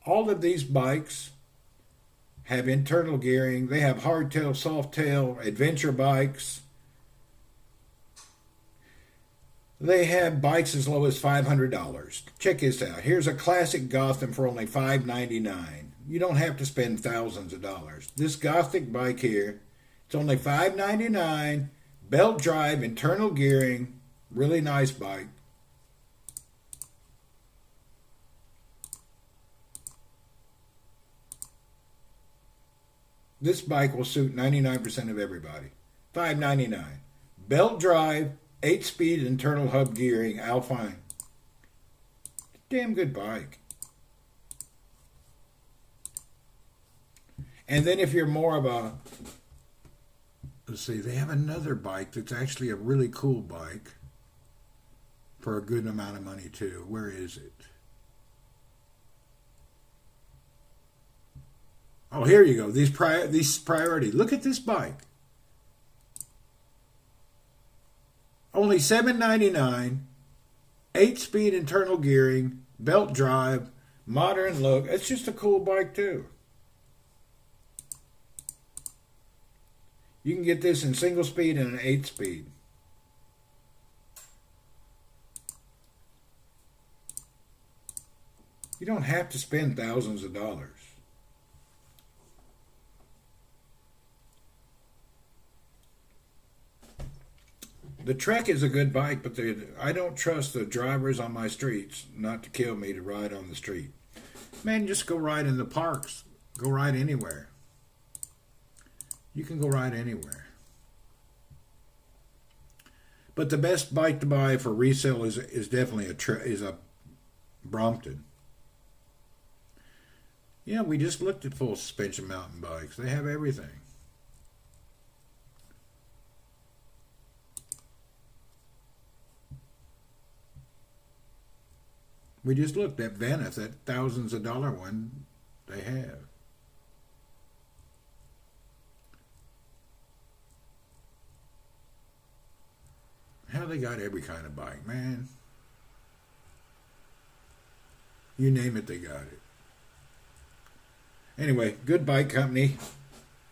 All of these bikes have internal gearing. They have hardtail, softtail, adventure bikes. They have bikes as low as $500. Check this out. Here's a classic Gotham for only $599. You don't have to spend thousands of dollars. This Gothic bike here, it's only $599. Belt drive, internal gearing, really nice bike. This bike will suit 99% of everybody. $599. Belt drive, 8-speed internal hub gearing, Alpine. Damn good bike. And then if you're more of a, let's see, they have another bike that's actually a really cool bike for a good amount of money too. Where is it? Oh, here you go. These priority. Look at this bike. Only $799. 8-speed internal gearing, belt drive, modern look. It's just a cool bike too. You can get this in single speed and an 8-speed. You don't have to spend thousands of dollars. The Trek is a good bike, but I don't trust the drivers on my streets not to kill me to ride on the street. Man, just go ride in the parks. Go ride anywhere. You can go ride anywhere. But the best bike to buy for resale is definitely a Brompton. Yeah, we just looked at full suspension mountain bikes. They have everything. We just looked at Venice, that thousands of dollar one they have. How they got every kind of bike, man. You name it, they got it. Anyway, good bike company,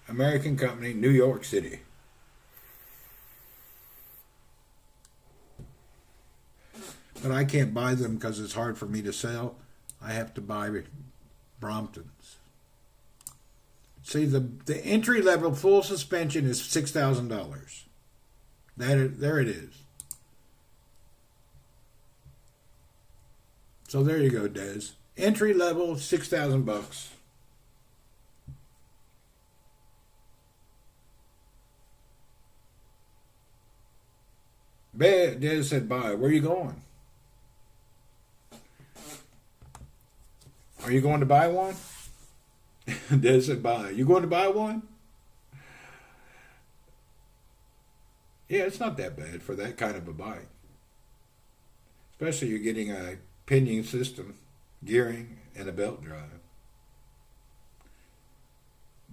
American company, New York City. But I can't buy them because it's hard for me to sell. I have to buy Bromptons. See, the entry-level full suspension is $6,000. There it is. So there you go, Des. Entry-level, $6,000. Des said, bye. Where are you going? Are you going to buy one? Des said, buy. You going to buy one? Yeah, it's not that bad for that kind of a bike. Especially you're getting a pinion system, gearing, and a belt drive.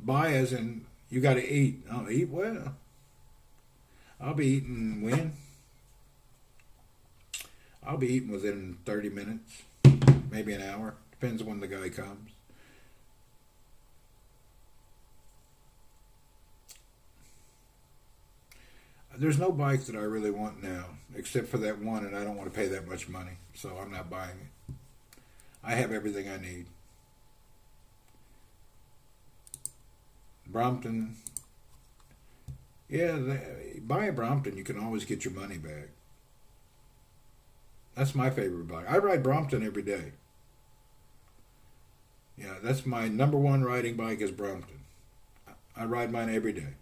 Buy as in, you got to eat. Oh, eat well. I'll be eating when? I'll be eating within 30 minutes, maybe an hour. Depends on when the guy comes. There's no bike that I really want now, except for that one, and I don't want to pay that much money, so I'm not buying it. I have everything I need. Brompton. Yeah, buy a Brompton, you can always get your money back. That's my favorite bike. I ride Brompton every day. Yeah, that's my number one riding bike is Brompton. I ride mine every day.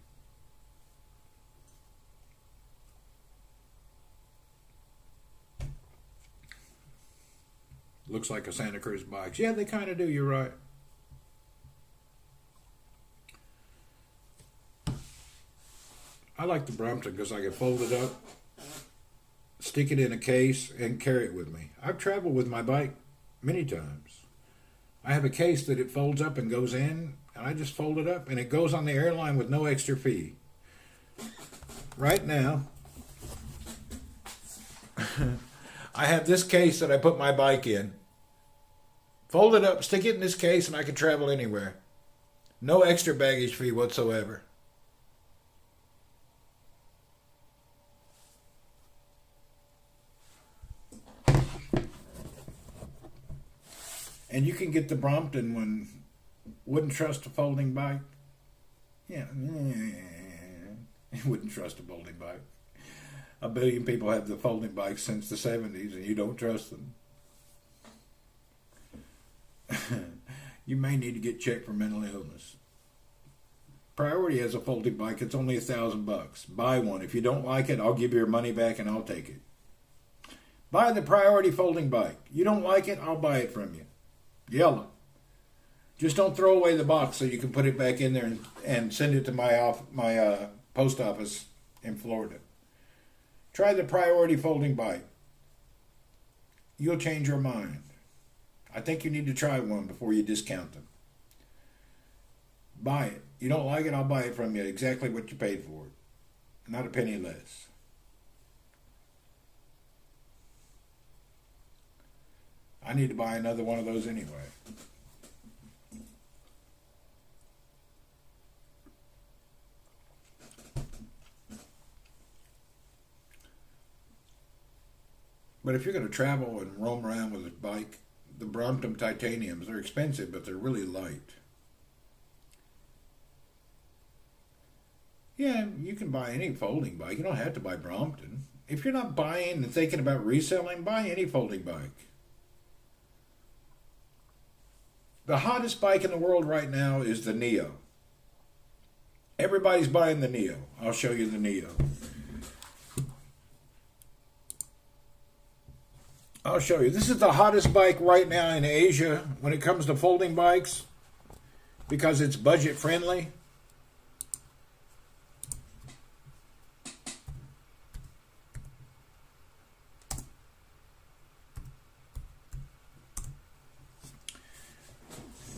Looks like a Santa Cruz bike. Yeah, they kind of do. You're right. I like the Brompton because I can fold it up, stick it in a case, and carry it with me. I've traveled with my bike many times. I have a case that it folds up and goes in, and I just fold it up, and it goes on the airline with no extra fee. Right now, I have this case that I put my bike in. Fold it up, stick it in this case, and I can travel anywhere. No extra baggage fee whatsoever. And you can get the Brompton one. Wouldn't trust a folding bike. Yeah. Wouldn't trust a folding bike. A billion people have the folding bikes since the 70s, and you don't trust them. You may need to get checked for mental illness. Priority has a folding bike. It's only $1,000. Buy one. If you don't like it, I'll give you your money back and I'll take it. Buy the Priority folding bike. You don't like it, I'll buy it from you. Yellow. Just don't throw away the box so you can put it back in there and send it to my post office in Florida. Try the Priority folding bike. You'll change your mind. I think you need to try one before you discount them. Buy it. You don't like it, I'll buy it from you exactly what you paid for it. Not a penny less. I need to buy another one of those anyway. But if you're going to travel and roam around with a bike, the Brompton Titaniums, they're expensive, but they're really light. Yeah, you can buy any folding bike. You don't have to buy Brompton. If you're not buying and thinking about reselling, buy any folding bike. The hottest bike in the world right now is the Neo. Everybody's buying the Neo. I'll show you the Neo. I'll show you. This is the hottest bike right now in Asia when it comes to folding bikes because it's budget friendly.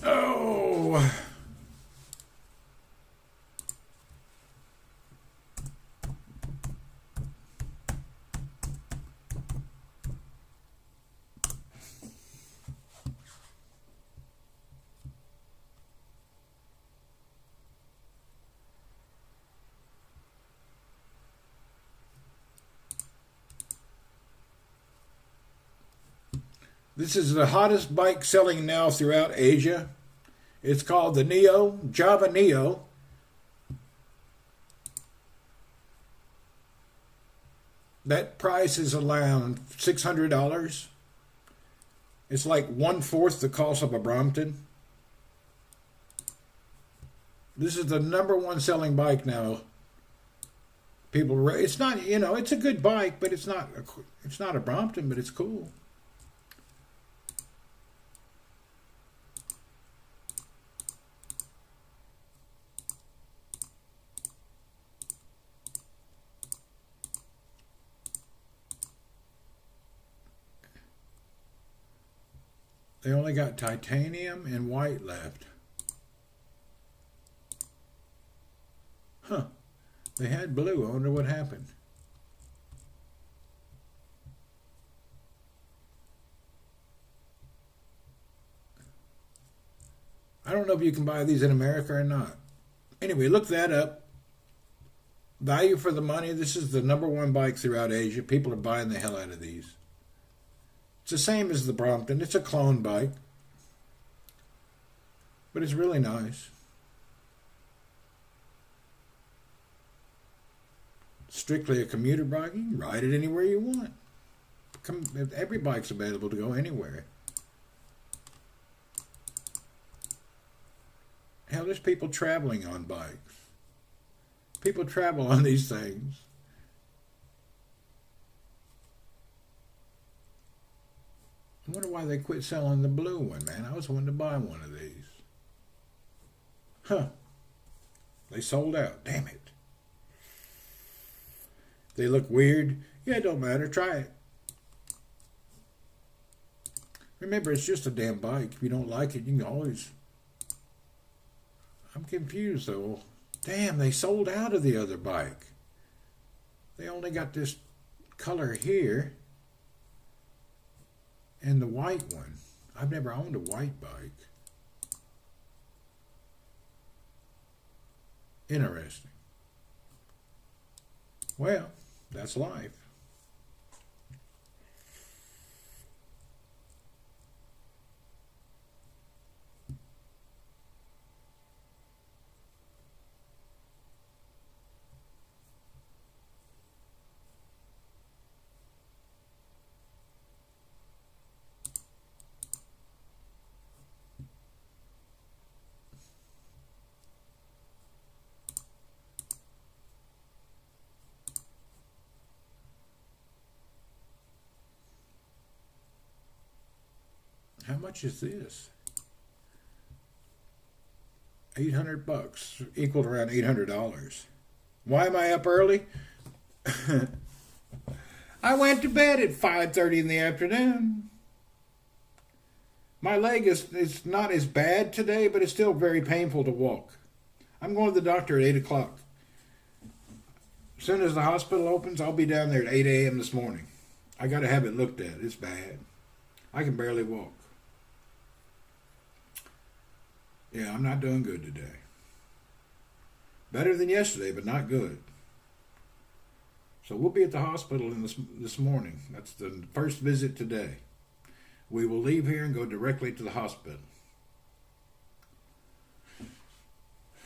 Oh. This is the hottest bike selling now throughout Asia. It's called the Neo, Java Neo. That price is around $600. It's like 1/4 the cost of a Brompton. This is the #1 selling bike now. People, it's not, it's a good bike, but it's not a Brompton, but it's cool. They only got titanium and white left. Huh. They had blue. I wonder what happened. I don't know if you can buy these in America or not. Anyway, look that up. Value for the money. This is the #1 bike throughout Asia. People are buying the hell out of these. It's the same as the Brompton. It's a clone bike. But it's really nice. Strictly a commuter bike. You can ride it anywhere you want. Every bike's available to go anywhere. Hell, there's people traveling on bikes. People travel on these things. I wonder why they quit selling the blue one, man. I was wanting to buy one of these. Huh. They sold out. Damn it. They look weird. Yeah, it don't matter. Try it. Remember, it's just a damn bike. If you don't like it, you can always... I'm confused, though. Damn, they sold out of the other bike. They only got this color here. And the white one. I've never owned a white bike. Interesting. Well, that's life. How much is this? $800 equaled around $800. Why am I up early? I went to bed at 5:30 in the afternoon. My leg is not as bad today, but it's still very painful to walk. I'm going to the doctor at 8 o'clock. As soon as the hospital opens, I'll be down there at 8 a.m. this morning. I got to have it looked at. It's bad. I can barely walk. Yeah, I'm not doing good today. Better than yesterday, but not good. So we'll be at the hospital this morning. That's the first visit today. We will leave here and go directly to the hospital.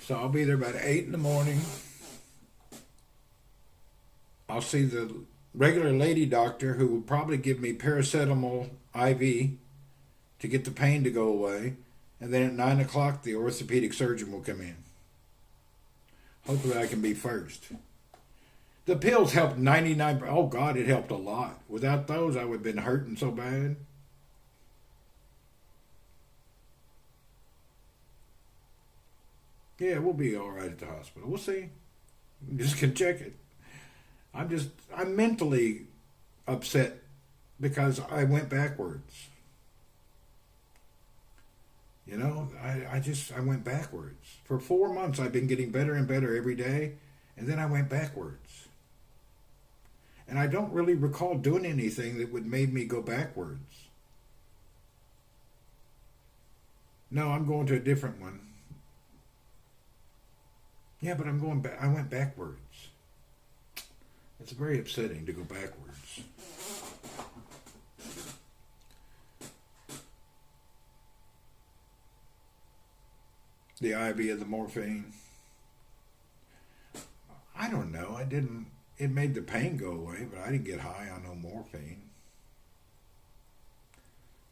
So I'll be there about 8 in the morning. I'll see the regular lady doctor who will probably give me paracetamol IV to get the pain to go away. And then at 9 o'clock, the orthopedic surgeon will come in. Hopefully I can be first. The pills helped 99%. Oh, God, it helped a lot. Without those, I would have been hurting so bad. Yeah, we'll be all right at the hospital. We'll see. Just can check it. I'm mentally upset because I went backwards. You know, I went backwards. For 4 months, I've been getting better and better every day, and then I went backwards. And I don't really recall doing anything that would make me go backwards. No, I'm going to a different one. Yeah, but I'm going back. I went backwards. It's very upsetting to go backwards. The IV of the morphine. I don't know. It made the pain go away, but I didn't get high on no morphine.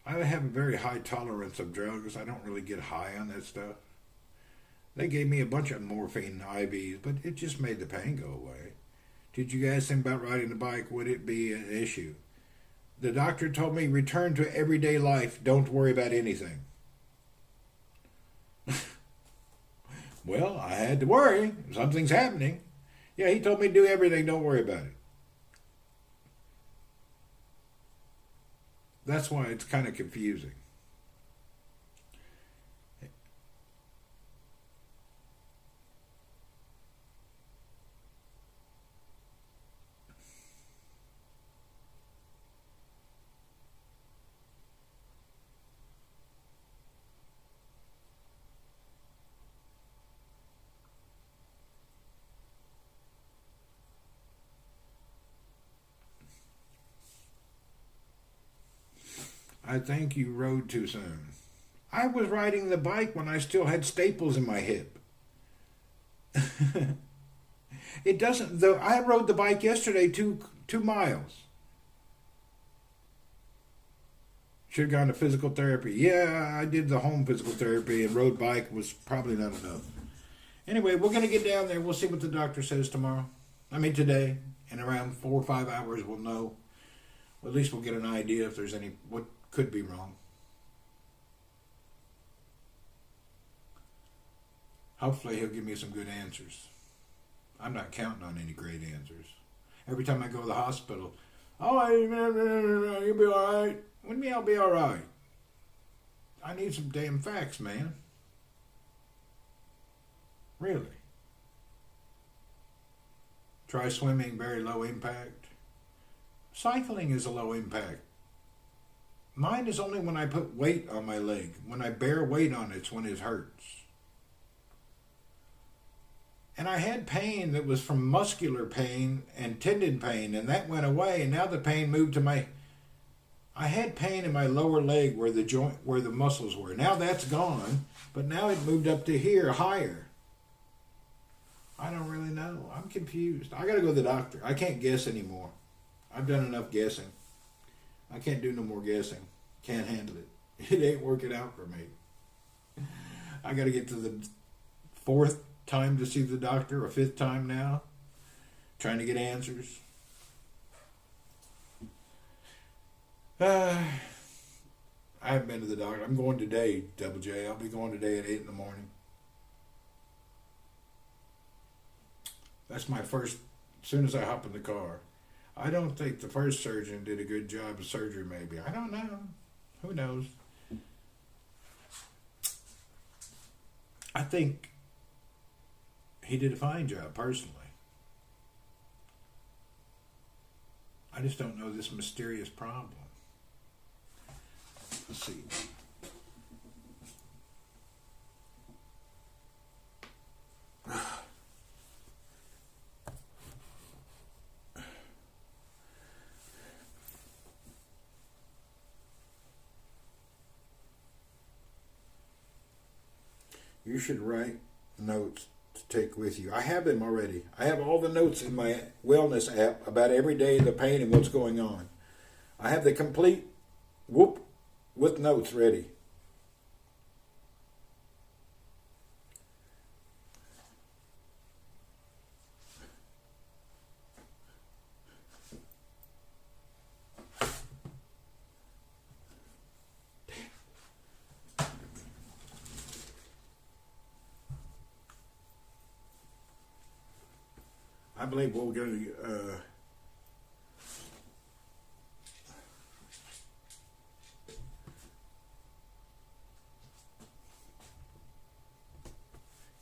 I have a very high tolerance of drugs. I don't really get high on that stuff. They gave me a bunch of morphine IVs, but it just made the pain go away. Did you guys think about riding the bike? Would it be an issue? The doctor told me, return to everyday life. Don't worry about anything. Well, I had to worry. Something's happening. Yeah, he told me to do everything. Don't worry about it. That's why it's kind of confusing. I think you rode too soon. I was riding the bike when I still had staples in my hip. It doesn't, though. I rode the bike yesterday 2 miles. Should have gone to physical therapy. Yeah, I did the home physical therapy, and rode bike was probably not enough. Anyway, we're going to get down there. We'll see what the doctor says tomorrow. Today. In around 4 or 5 hours, we'll know. Well, at least we'll get an idea if there's what could be wrong. Hopefully he'll give me some good answers. I'm not counting on any great answers. Every time I go to the hospital, you'll be all right. What do you mean I'll be all right? I need some damn facts, man. Really. Try swimming, very low impact. Cycling is a low impact. Mine is only when I put weight on my leg. When I bear weight on it, it's when it hurts. And I had pain that was from muscular pain and tendon pain, and that went away. And now the pain moved to my. I had pain in my lower leg where the joint, where the muscles were. Now that's gone, but now it moved up to here, higher. I don't really know. I'm confused. I got to go to the doctor. I can't guess anymore. I've done enough guessing. I can't do no more guessing. Can't handle it. It ain't working out for me. I got to get to the fourth time to see the doctor, or fifth time now, trying to get answers. I haven't been to the doctor. I'm going today, Double J. I'll be going today at 8 in the morning. That's my first, as soon as I hop in the car. I don't think the first surgeon did a good job of surgery, maybe. I don't know. Who knows? I think he did a fine job, personally. I just don't know this mysterious problem. Let's see. You should write notes to take with you. I have them already. I have all the notes in my wellness app about every day, the pain, and what's going on. I have the complete whoop with notes ready. I believe we're going to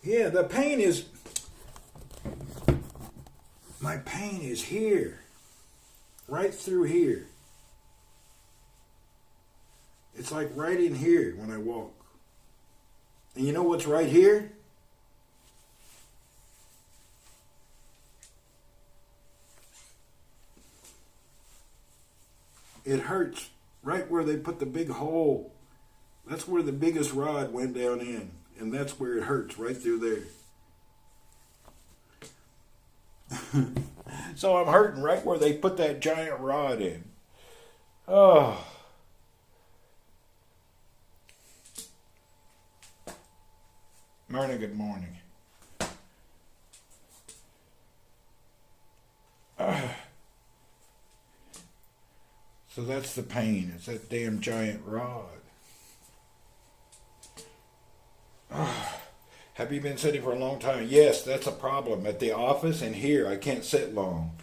yeah, the pain is, my pain is here, right through here. It's like right in here when I walk. And you know what's right here? It hurts right where they put the big hole. That's where the biggest rod went down in. And that's where it hurts, right through there. So I'm hurting right where they put that giant rod in. Oh. Myrna, good morning. So that's the pain. It's that damn giant rod. Have you been sitting for a long time? Yes, that's a problem. At the office and here, I can't sit long.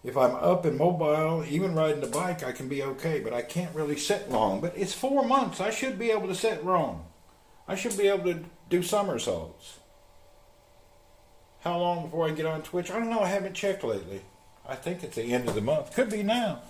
If I'm up and mobile, even riding the bike, I can be okay, but I can't really sit long. But it's 4 months. I should be able to sit wrong. I should be able to do somersaults. How long before I get on Twitch? I don't know. I haven't checked lately. I think it's the end of the month. Could be now.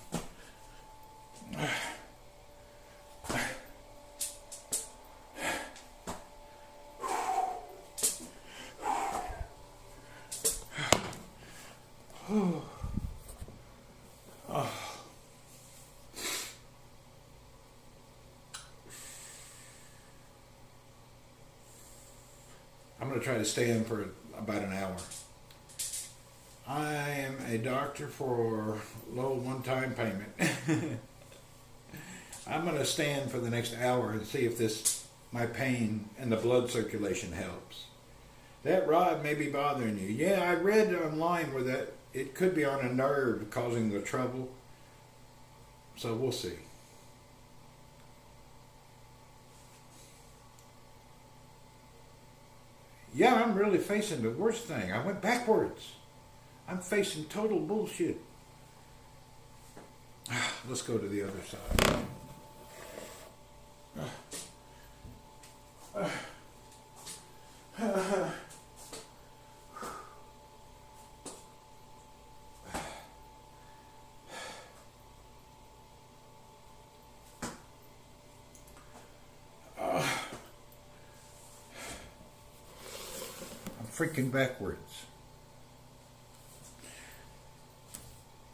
I'm going to try to stay in for about an hour. I am a doctor for low one-time payment. I'm going to stand for the next hour and see if my pain and the blood circulation helps. That rod may be bothering you. Yeah, I read online where that it could be on a nerve causing the trouble. So we'll see. Yeah, I'm really facing the worst thing. I went backwards. I'm facing total bullshit. Let's go to the other side. freaking backwards.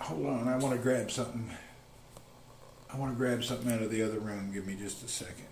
Hold on, I want to grab something. I want to grab something out of the other room. Give me just a second.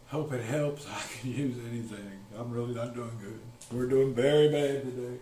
Hope it helps. I can use anything. I'm really not doing good. We're doing very bad today.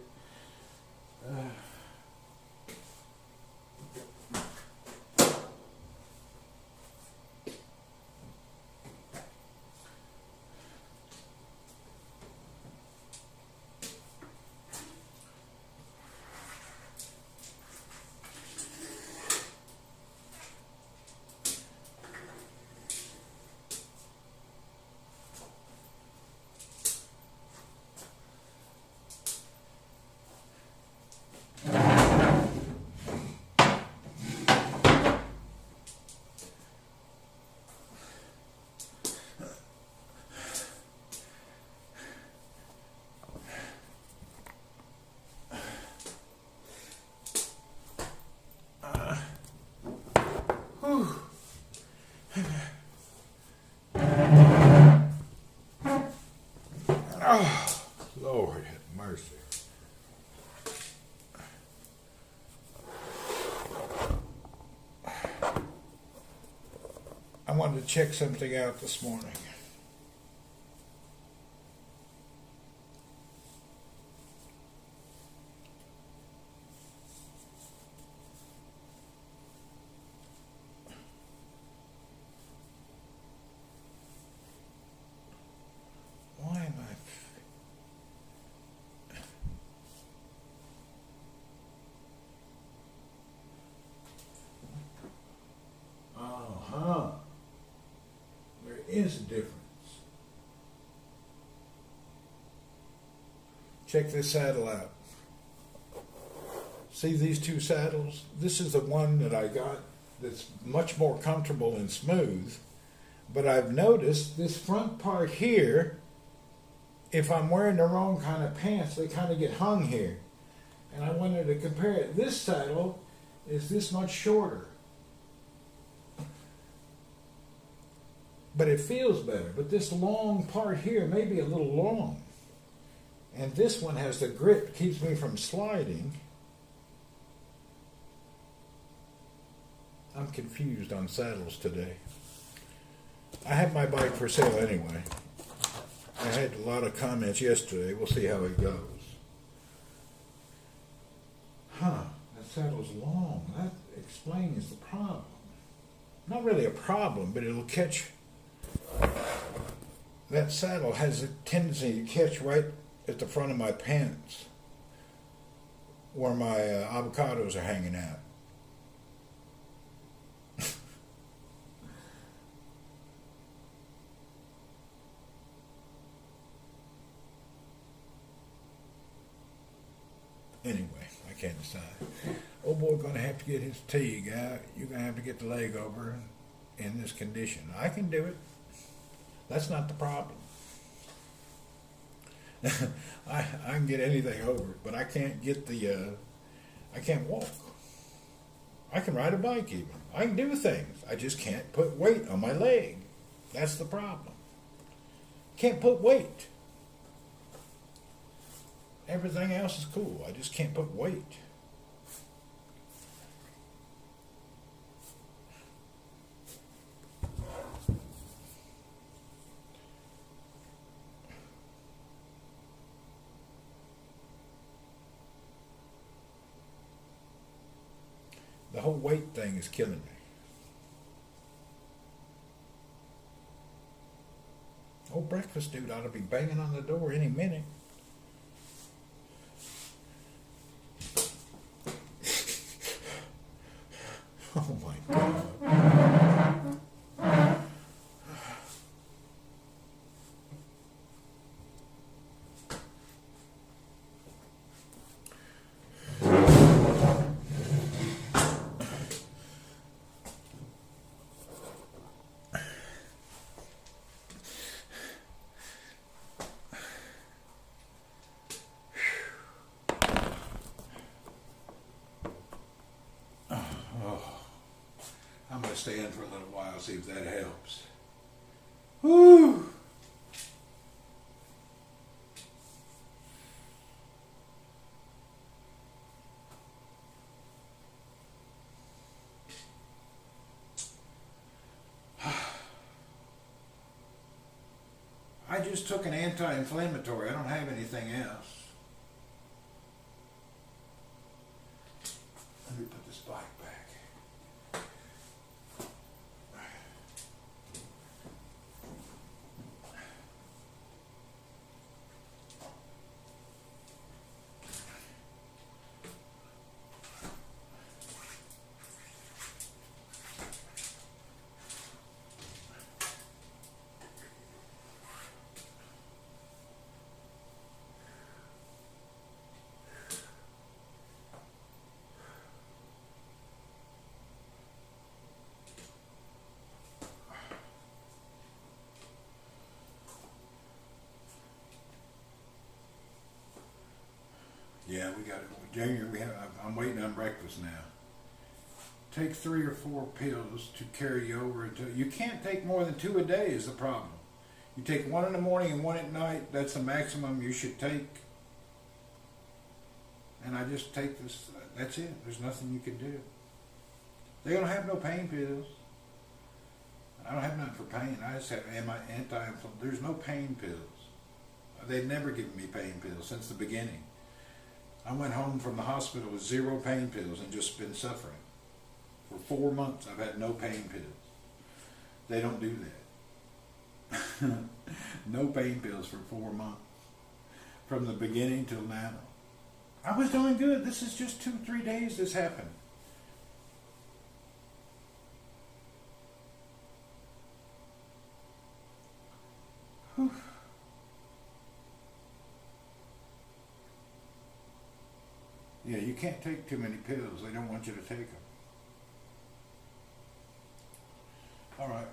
Oh, Lord have mercy. I wanted to check something out this morning. Why am I... Uh-huh. There is a difference. Check this saddle out. See these two saddles? This is the one that I got that's much more comfortable and smooth. But I've noticed this front part here, if I'm wearing the wrong kind of pants, they kind of get hung here. And I wanted to compare it. This saddle is this much shorter. But it feels better. But this long part here may be a little long. And this one has the grip, keeps me from sliding. I'm confused on saddles today. I have my bike for sale anyway. I had a lot of comments yesterday. We'll see how it goes. Huh, that saddle's long. That explains the problem. Not really a problem, but it'll catch... That saddle has a tendency to catch right at the front of my pants where my avocados are hanging out. Anyway, I can't decide. Old boy gonna have to get his Teague out. You're gonna have to get the leg over in this condition. I can do it. That's not the problem. I can get anything over it, but I can't get the, I can't walk. I can ride a bike even. I can do things. I just can't put weight on my leg. That's the problem. Can't put weight. Everything else is cool. I just can't put weight. The whole weight thing is killing me. Old breakfast dude ought to be banging on the door any minute. Oh my God. I'm going to stay in for a little while, see if that helps. Woo! I just took an anti-inflammatory. I don't have anything else. Let me put this bike back. Yeah, we got it. Junior, I'm waiting on breakfast now. Take 3 or 4 pills to carry you over until you can't take more than 2 a day is the problem. You take 1 in the morning and 1 at night. That's the maximum you should take. And I just take this. That's it. There's nothing you can do. They don't have no pain pills. I don't have nothing for pain. I just have anti-inflammatory. There's no pain pills. They've never given me pain pills since the beginning. I went home from the hospital with 0 pain pills and just been suffering. For 4 months, I've had no pain pills. They don't do that. No pain pills for 4 months. From the beginning till now. I was doing good. This is just 2-3 days this happened. Whew. Yeah, you can't take too many pills. They don't want you to take them. All right.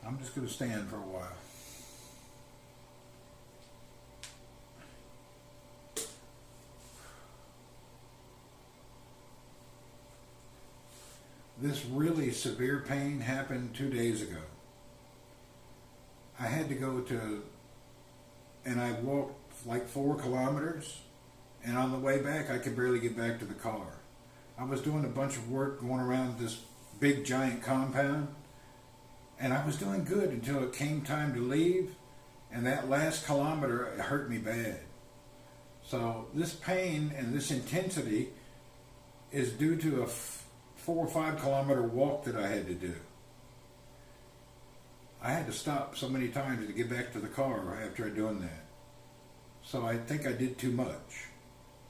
I'm just going to stand for a while. This really severe pain happened 2 days ago. I had to go to, and I walked like 4 kilometers, and on the way back I could barely get back to the car. I was doing a bunch of work going around this big giant compound, and I was doing good until it came time to leave, and that last kilometer it hurt me bad. So this pain and this intensity is due to a 4 or 5 kilometer walk that I had to do. I had to stop so many times to get back to the car after doing that. So I think I did too much.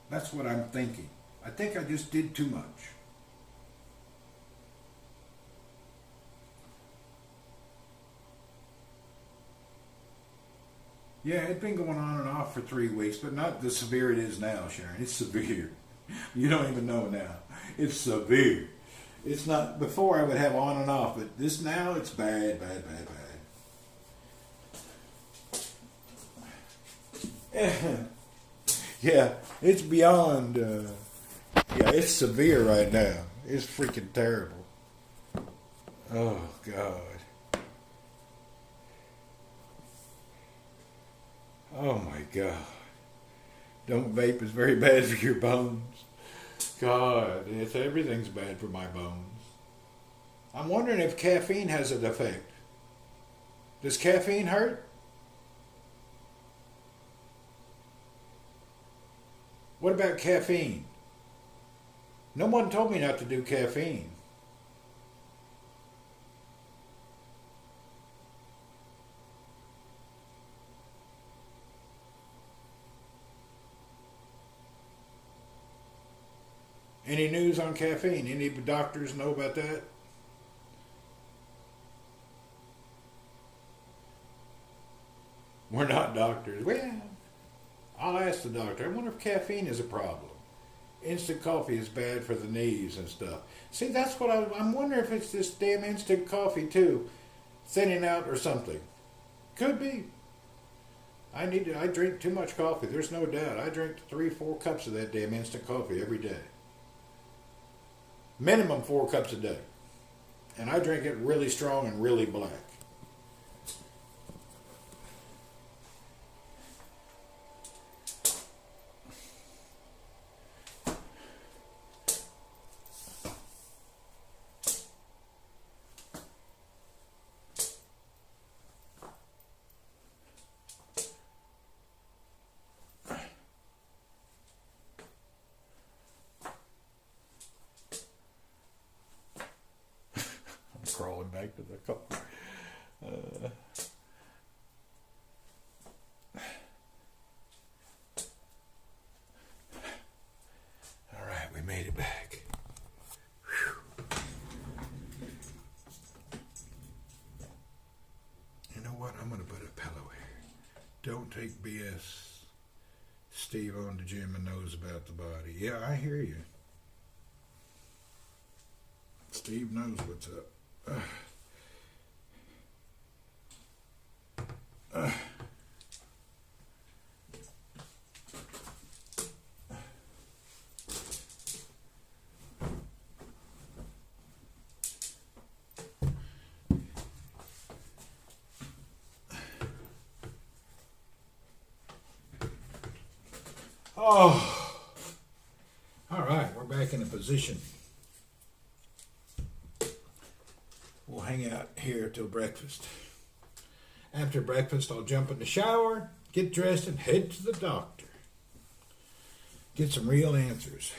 That's what I'm thinking. I think I just did too much. Yeah, it's been going on and off for 3 weeks, but not the severe it is now, Sharon. It's severe. You don't even know now. It's severe. It's not, before I would have on and off, but this now, it's bad, bad, bad, bad. Yeah, it's beyond, yeah, it's severe right now. It's freaking terrible. Oh, God. Oh, my God. Don't vape is very bad for your bones. God, everything's bad for my bones. I'm wondering if caffeine has an effect. Does caffeine hurt? What about caffeine? No one told me not to do caffeine. Any news on caffeine? Any doctors know about that? We're not doctors. Well, I'll ask the doctor. I wonder if caffeine is a problem. Instant coffee is bad for the knees and stuff. See, that's what I'm wondering if it's this damn instant coffee too, thinning out or something. Could be. I drink too much coffee. There's no doubt. I drink 3, 4 cups of that damn instant coffee every day. Minimum 4 cups a day. And I drink it really strong and really black. Crawling back to the car. All right, we made it back. Whew. You know what? I'm going to put a pillow here. Don't take BS. Steve on the gym and knows about the body. Yeah, I hear you. Steve knows what's up. Oh, all right, we're back in a position. We'll hang out here till breakfast. After breakfast, I'll jump in the shower, get dressed, and head to the doctor. Get some real answers.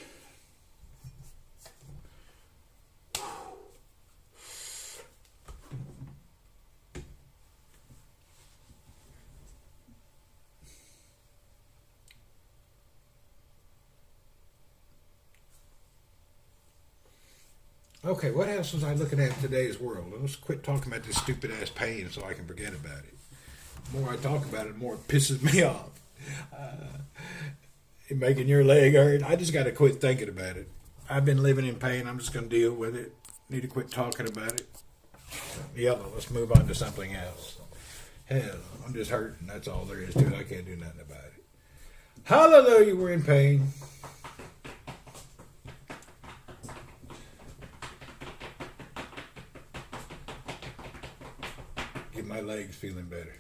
Okay, what else was I looking at in today's world? Let's quit talking about this stupid ass pain so I can forget about it. The more I talk about it, the more it pisses me off. Making your leg hurt. I just got to quit thinking about it. I've been living in pain. I'm just going to deal with it. Need to quit talking about it. Yellow, let's move on to something else. Hell, I'm just hurting. That's all there is to it. I can't do nothing about it. Hallelujah, we're in pain. Get my legs feeling better.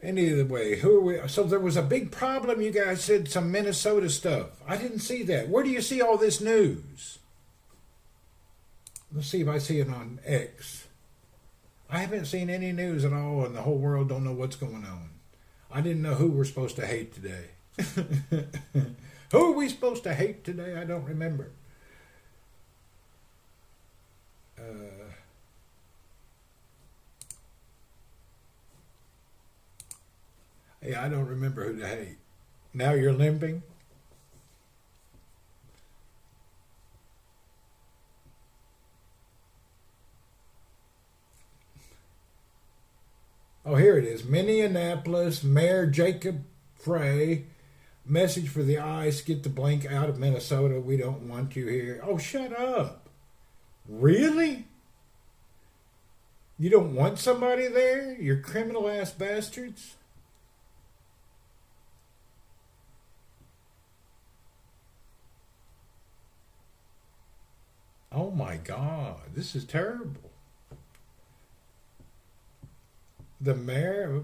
Any other way, who are we? So there was a big problem. You guys said some Minnesota stuff. I didn't see that. Where do you see all this news? Let's see if I see it on X. I haven't seen any news at all, and the whole world don't know what's going on. I didn't know who we're supposed to hate today. Who are we supposed to hate today? I don't remember. Yeah, I don't remember who to hate. Now you're limping? Oh, here it is. Minneapolis Mayor Jacob Frey. Message for the ICE. Get the blank out of Minnesota. We don't want you here. Oh, shut up. Really? You don't want somebody there? You criminal ass bastards? Oh my God, this is terrible. The mayor.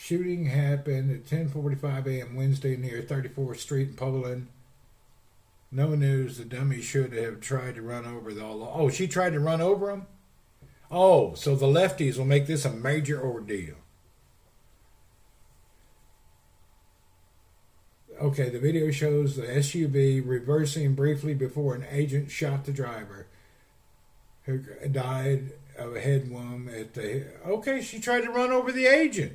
Shooting happened at 10:45 a.m. Wednesday near 34th Street in Poland. No news. The dummy should have tried to run over the... Oh, she tried to run over him? Oh, so the lefties will make this a major ordeal. Okay, the video shows the SUV reversing briefly before an agent shot the driver, who died of a head wound at the... Okay, she tried to run over the agent.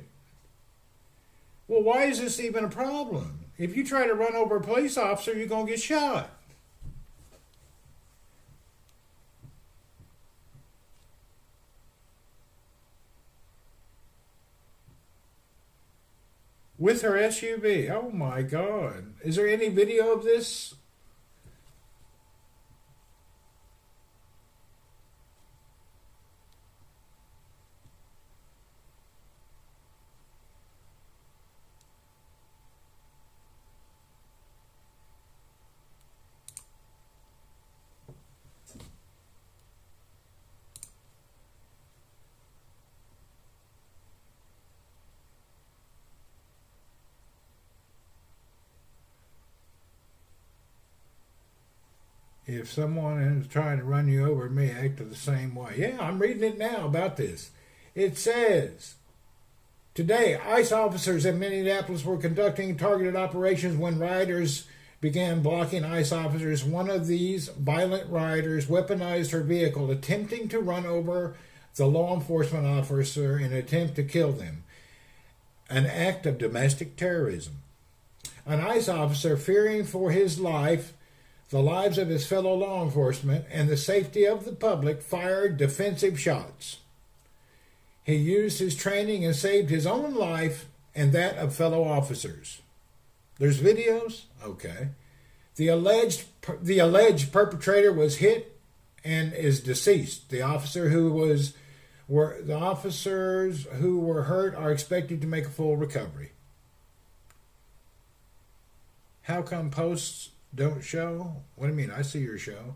Well, why is this even a problem? If you try to run over a police officer, you're going to get shot. With her SUV. Oh my God. Is there any video of this? If someone is trying to run you over, it may act the same way. Yeah, I'm reading it now about this. It says, today, ICE officers in Minneapolis were conducting targeted operations when rioters began blocking ICE officers. One of these violent rioters weaponized her vehicle, attempting to run over the law enforcement officer in an attempt to kill them. An act of domestic terrorism. An ICE officer, fearing for his life, the lives of his fellow law enforcement, and the safety of the public, fired defensive shots. He used his training and saved his own life and that of fellow officers. There's videos? Okay. The alleged perpetrator was hit and is deceased. The officers who were hurt are expected to make a full recovery. How come posts don't show? What do you mean? I see your show.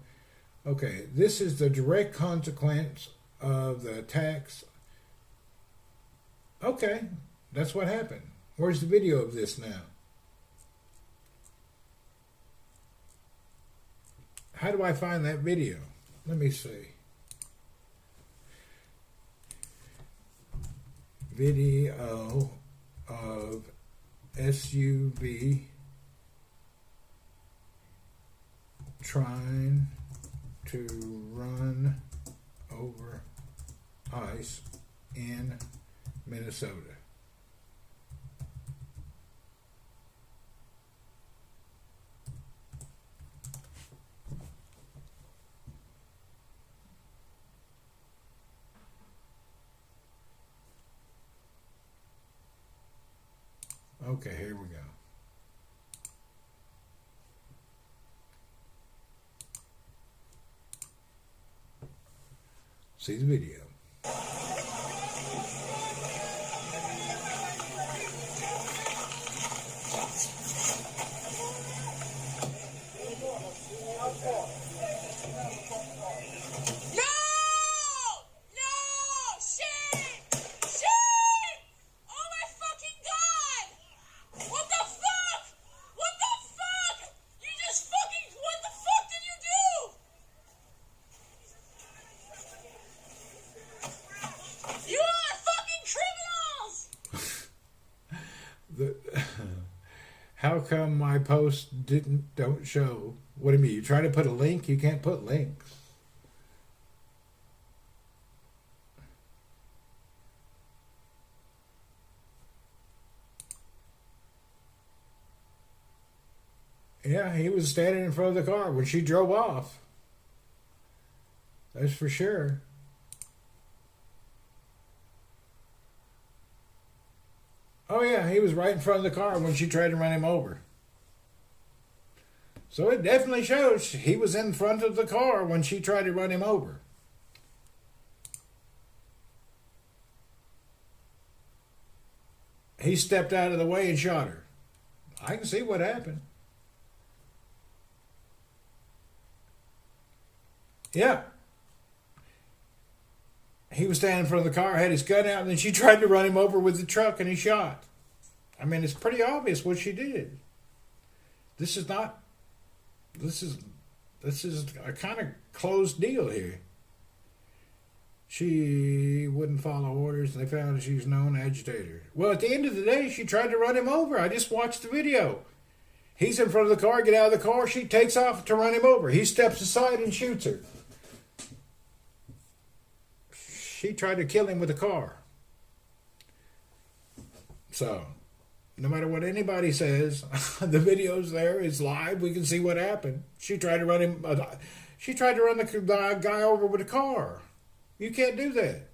Okay, this is the direct consequence of the attacks. Okay, that's what happened. Where's the video of this now? How do I find that video? Let me see. Video of SUV trying to run over ICE in Minnesota. Okay, here we go. See the video. How come my posts don't show? What do you mean? You try to put a link, you can't put links. Yeah, he was standing in front of the car when she drove off. That's for sure. Oh yeah, he was right in front of the car when she tried to run him over. So it definitely shows he was in front of the car when she tried to run him over. He stepped out of the way and shot her. I can see what happened. Yeah. He was standing in front of the car, had his gun out, and then she tried to run him over with the truck, and he shot. I mean, it's pretty obvious what she did. This is not. This is. This is a kind of closed deal here. She wouldn't follow orders, and they found that she was a known agitator. Well, at the end of the day, she tried to run him over. I just watched the video. He's in front of the car, get out of the car. She takes off to run him over. He steps aside and shoots her. She tried to kill him with a car. So, no matter what anybody says, the video's there. It's live. We can see what happened. She tried to run him. She tried to run the guy over with a car. You can't do that.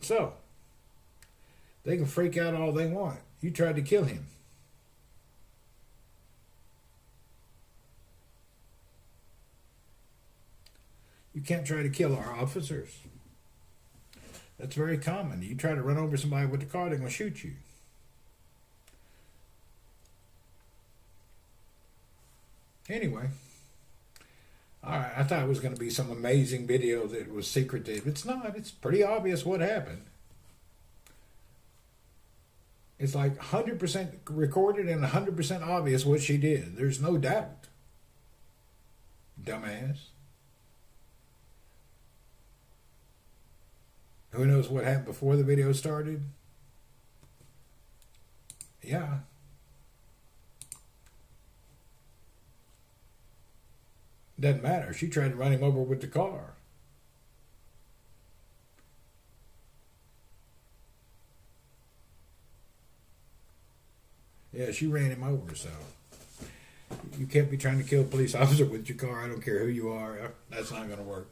So, they can freak out all they want. You tried to kill him. You can't try to kill our officers. That's very common. You try to run over somebody with a car, they're going to shoot you. Anyway. Alright, I thought it was going to be some amazing video that was secretive. It's not. It's pretty obvious what happened. It's like 100% recorded and 100% obvious what she did. There's no doubt. Dumbass. Who knows what happened before the video started? Yeah. Doesn't matter. She tried to run him over with the car. Yeah, she ran him over, so you can't be trying to kill a police officer with your car. I don't care who you are. That's not going to work.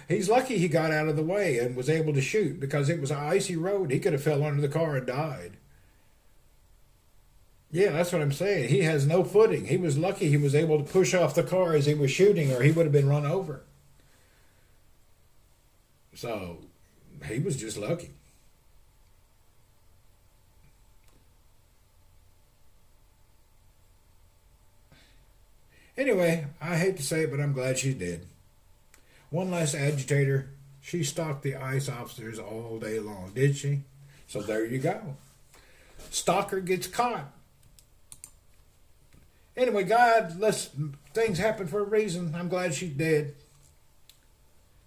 He's lucky he got out of the way and was able to shoot because it was an icy road. He could have fell under the car and died. Yeah, that's what I'm saying. He has no footing. He was lucky he was able to push off the car as he was shooting, or he would have been run over. So, he was just lucky. Anyway, I hate to say it, but I'm glad she's dead. One less agitator. She stalked the ICE officers all day long, did she? So there you go. Stalker gets caught. Anyway, God, things happen for a reason. I'm glad she's dead.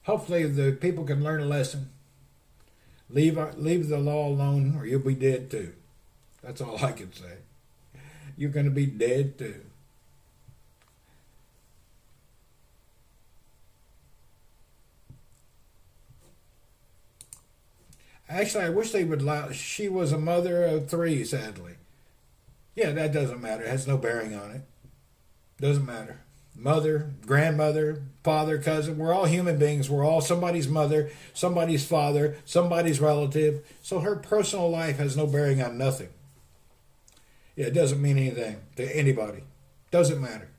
Hopefully the people can learn a lesson. Leave the law alone or you'll be dead too. That's all I can say. You're going to be dead too. Actually, I wish they would allow. She was a mother of 3, sadly. Yeah, that doesn't matter. It has no bearing on it. Doesn't matter. Mother, grandmother, father, cousin. We're all human beings. We're all somebody's mother, somebody's father, somebody's relative. So her personal life has no bearing on nothing. Yeah, it doesn't mean anything to anybody. Doesn't matter.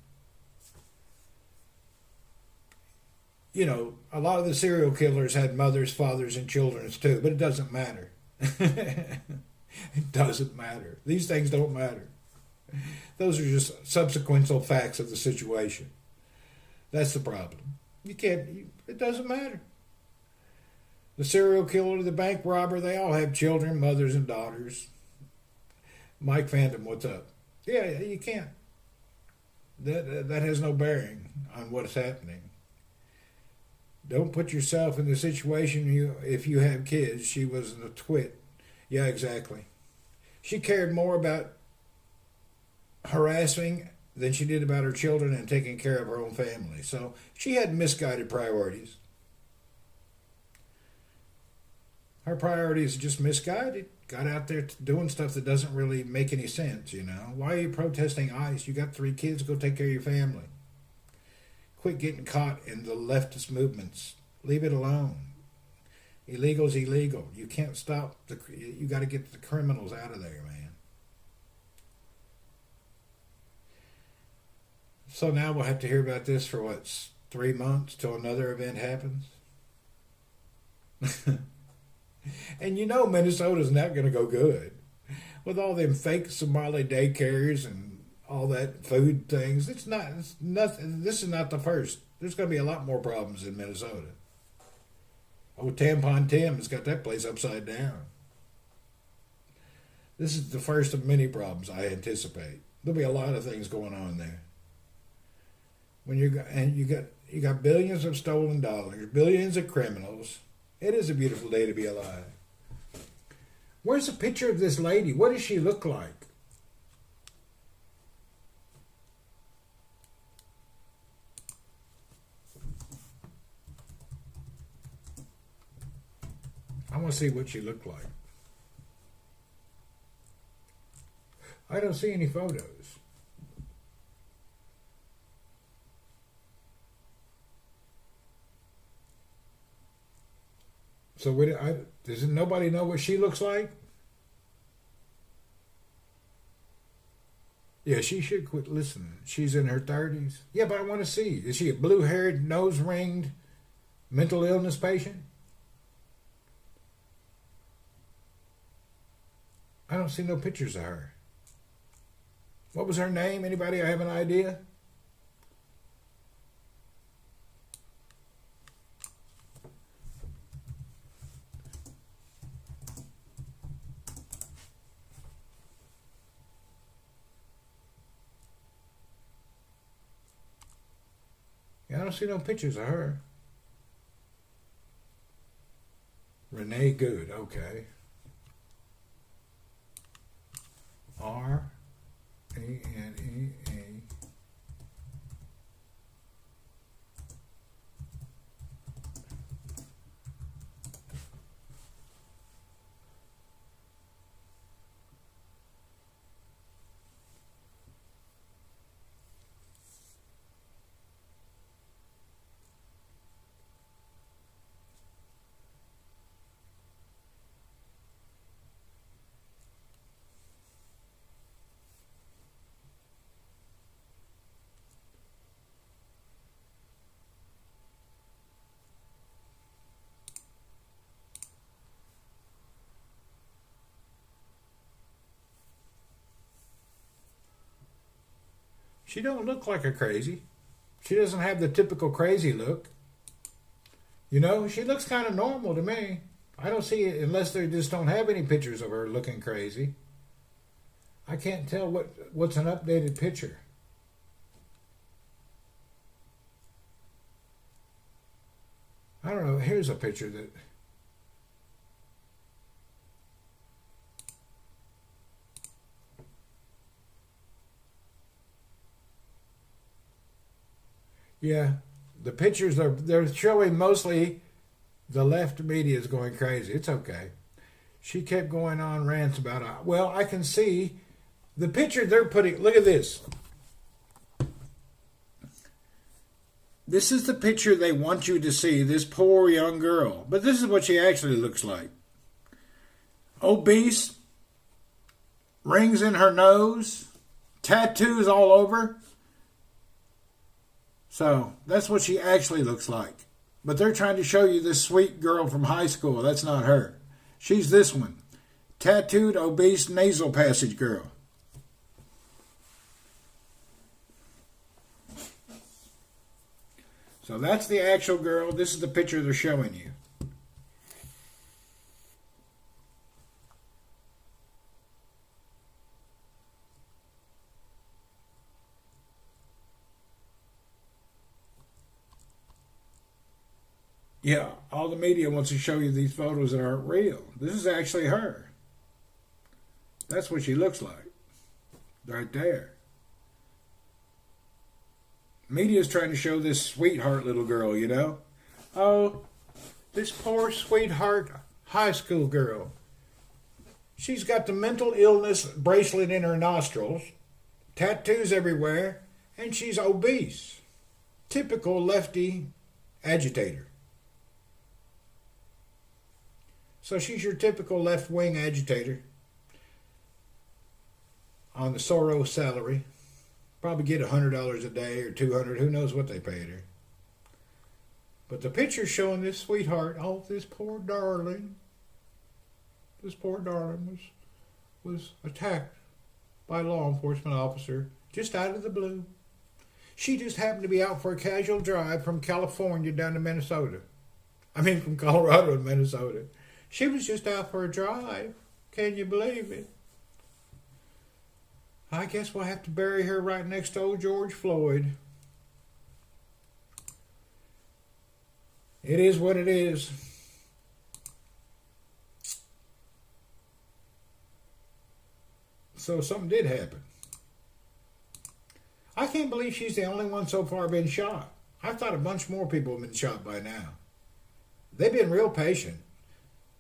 You know, a lot of the serial killers had mothers, fathers, and children too, but it doesn't matter. It doesn't matter. These things don't matter. Those are just subsequential facts of the situation. That's the problem. It doesn't matter. The serial killer, the bank robber, they all have children, mothers, and daughters. Mike Phantom, what's up? Yeah, you can't. That has no bearing on what's happening. Don't put yourself in the situation if you have kids. She was a twit. Yeah, exactly. She cared more about harassing than she did about her children and taking care of her own family. So she had misguided priorities. Her priorities are just misguided. Got out there doing stuff that doesn't really make any sense, you know. Why are you protesting ICE? You got 3 kids, go take care of your family. Quit getting caught in the leftist movements. Leave it alone. Illegal's illegal. You can't stop. You got to get the criminals out of there, man. So now we'll have to hear about this for 3 months till another event happens? And you know Minnesota's not going to go good. With all them fake Somali daycares and all that food things, it's nothing. This is not the first. There's going to be a lot more problems in Minnesota. Oh, Tampon Tim has got that place upside down. This is the first of many problems I anticipate. There'll be a lot of things going on there. When you got billions of stolen dollars, billions of criminals. It is a beautiful day to be alive. Where's a picture of this lady? What does she look like? I want to see what she looked like. I don't see any photos. So does nobody know what she looks like? Yeah, she should quit listening. She's in her 30s. Yeah, but I want to see. Is she a blue-haired, nose-ringed mental illness patient? I don't see no pictures of her. What was her name? Anybody have an idea? Yeah, I don't see no pictures of her. Renee Good, okay. R-A-N-E-A. She don't look like a crazy. She doesn't have the typical crazy look. You know, she looks kind of normal to me. I don't see it unless they just don't have any pictures of her looking crazy. I can't tell what's an updated picture. I don't know. Here's a picture that... Yeah, the pictures they're showing mostly the left media is going crazy. It's okay. She kept going on rants about it. Well, I can see the picture they're putting. Look at this. This is the picture they want you to see, this poor young girl. But this is what she actually looks like. Obese, rings in her nose, tattoos all over. So that's what she actually looks like. But they're trying to show you this sweet girl from high school. That's not her. She's this one. Tattooed, obese, nasal passage girl. So that's the actual girl. This is the picture they're showing you. Yeah, all the media wants to show you these photos that aren't real. This is actually her. That's what she looks like. Right there. Media's trying to show this sweetheart little girl, you know? Oh, this poor sweetheart high school girl. She's got the mental illness bracelet in her nostrils, tattoos everywhere, and she's obese. Typical lefty agitator. So she's your typical left-wing agitator on the Soros salary. Probably get $100 a day or $200. Who knows what they paid her. But the picture's showing this sweetheart. Oh, this poor darling. This poor darling was attacked by a law enforcement officer just out of the blue. She just happened to be out for a casual drive from California down to Minnesota. I mean, from Colorado and Minnesota. She was just out for a drive. Can you believe it? I guess we'll have to bury her right next to old George Floyd. It is what it is. So something did happen. I can't believe she's the only one so far been shot. I thought a bunch more people have been shot by now. They've been real patient.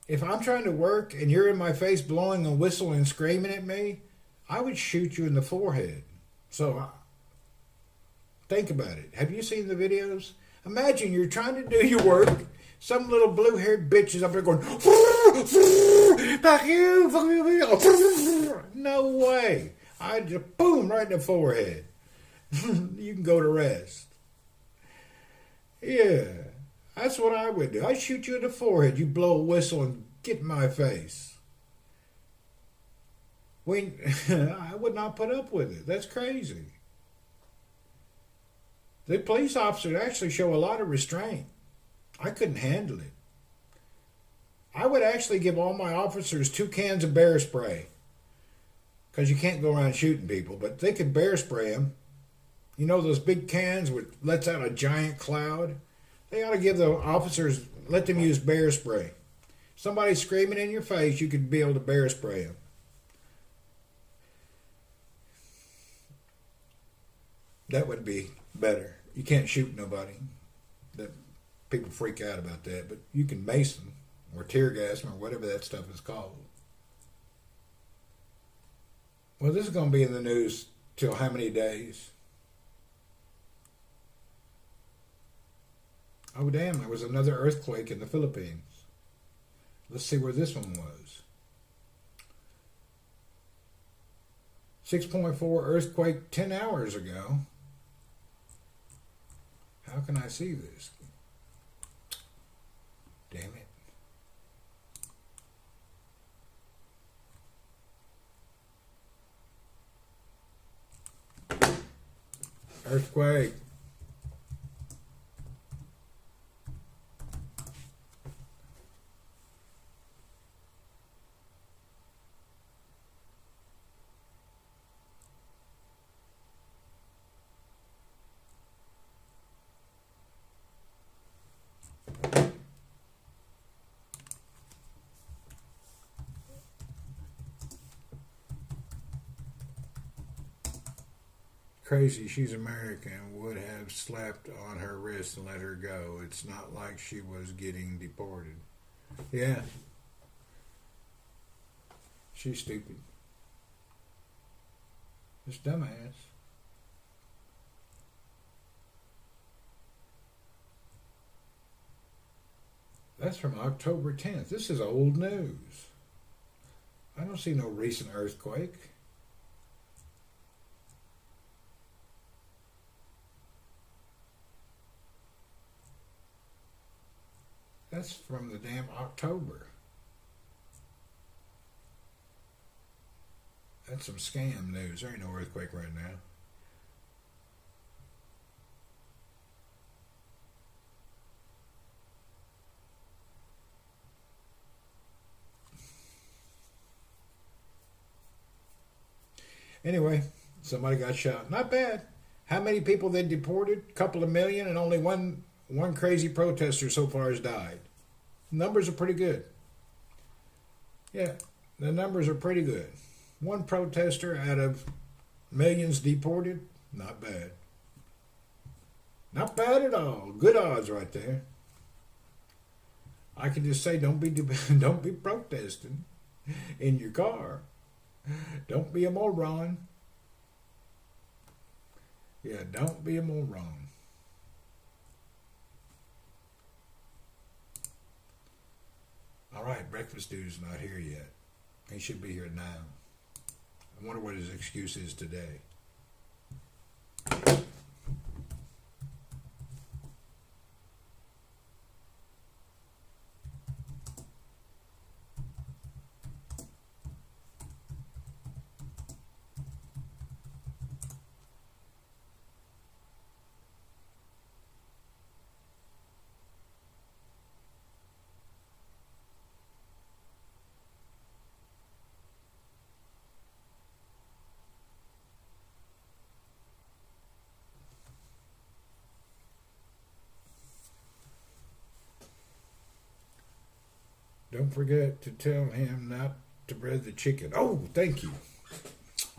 If I'm trying to work and you're in my face blowing a whistle and screaming at me, I would shoot you in the forehead. So think about it. Have you seen the videos? Imagine you're trying to do your work. Some little blue-haired bitch is up there going, fuck you, fuck you. No way. I just boom right in the forehead. You can go to rest. Yeah, that's what I would do. I'd shoot you in the forehead. You blow a whistle and get in my face. I would not put up with it. That's crazy. The police officers actually show a lot of restraint. I couldn't handle it. I would actually give all my officers 2 cans of bear spray. Because you can't go around shooting people, but they could bear spray them. You know those big cans which lets out a giant cloud? They ought to give the officers, let them use bear spray. Somebody screaming in your face, you could be able to bear spray them. That would be better. You can't shoot nobody. That people freak out about that, but you can mace them or tear gas them or whatever that stuff is called. Well, this is going to be in the news till how many days? Oh, damn, there was another earthquake in the Philippines. Let's see where this one was. 6.4 earthquake 10 hours ago. How can I see this? Damn it. Earthquake. Crazy, she's American, would have slapped on her wrist and let her go. It's not like she was getting deported. Yeah. She's stupid. This dumbass. That's from October 10th. This is old news. I don't see no recent earthquake. That's from the damn October. That's some scam news. There ain't no earthquake right now. Anyway, somebody got shot. Not bad. How many people they deported? A couple of million, and only one crazy protester so far has died. Numbers are pretty good. Yeah, the numbers are pretty good. One protester out of millions deported, not bad. Not bad at all. Good odds right there. I can just say don't be protesting in your car. Don't be a moron. Yeah, don't be a moron. All right, breakfast dude's not here yet. He should be here now. I wonder what his excuse is today. Don't forget to tell him not to bread the chicken. Oh, thank you.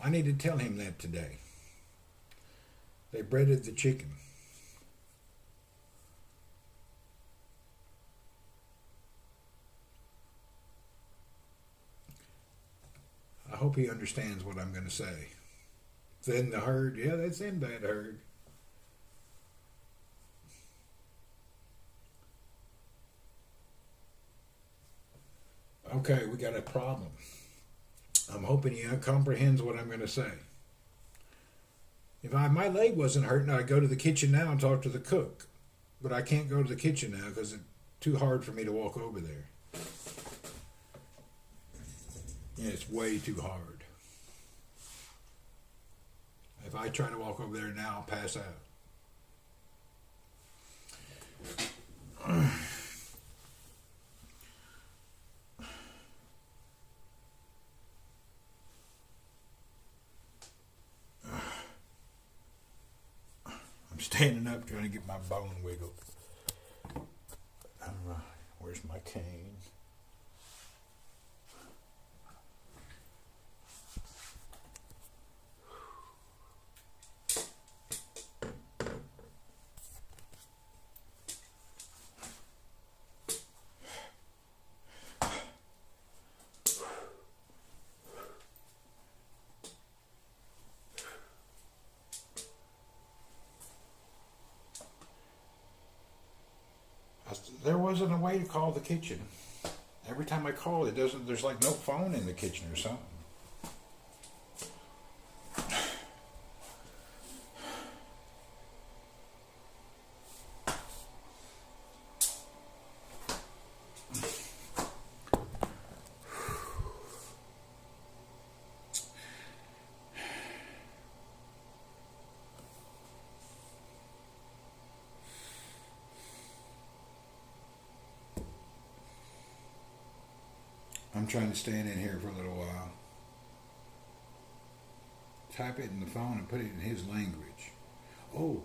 I need to tell him that today. They breaded the chicken. I hope he understands what I'm going to say. Thin the herd. Yeah, that's in that herd. Okay, we got a problem. I'm hoping he comprehends what I'm going to say. If my leg wasn't hurting, I'd go to the kitchen now and talk to the cook. But I can't go to the kitchen now because it's too hard for me to walk over there. Yeah, it's way too hard. If I try to walk over there now, I'll pass out. I'm standing up trying to get my bone wiggled. All right, where's my cane? There wasn't a way to call the kitchen. Every time I call, it doesn't. There's like no phone in the kitchen or something. I'm trying to stand in here for a little while. Type it in the phone and put it in his language. Oh,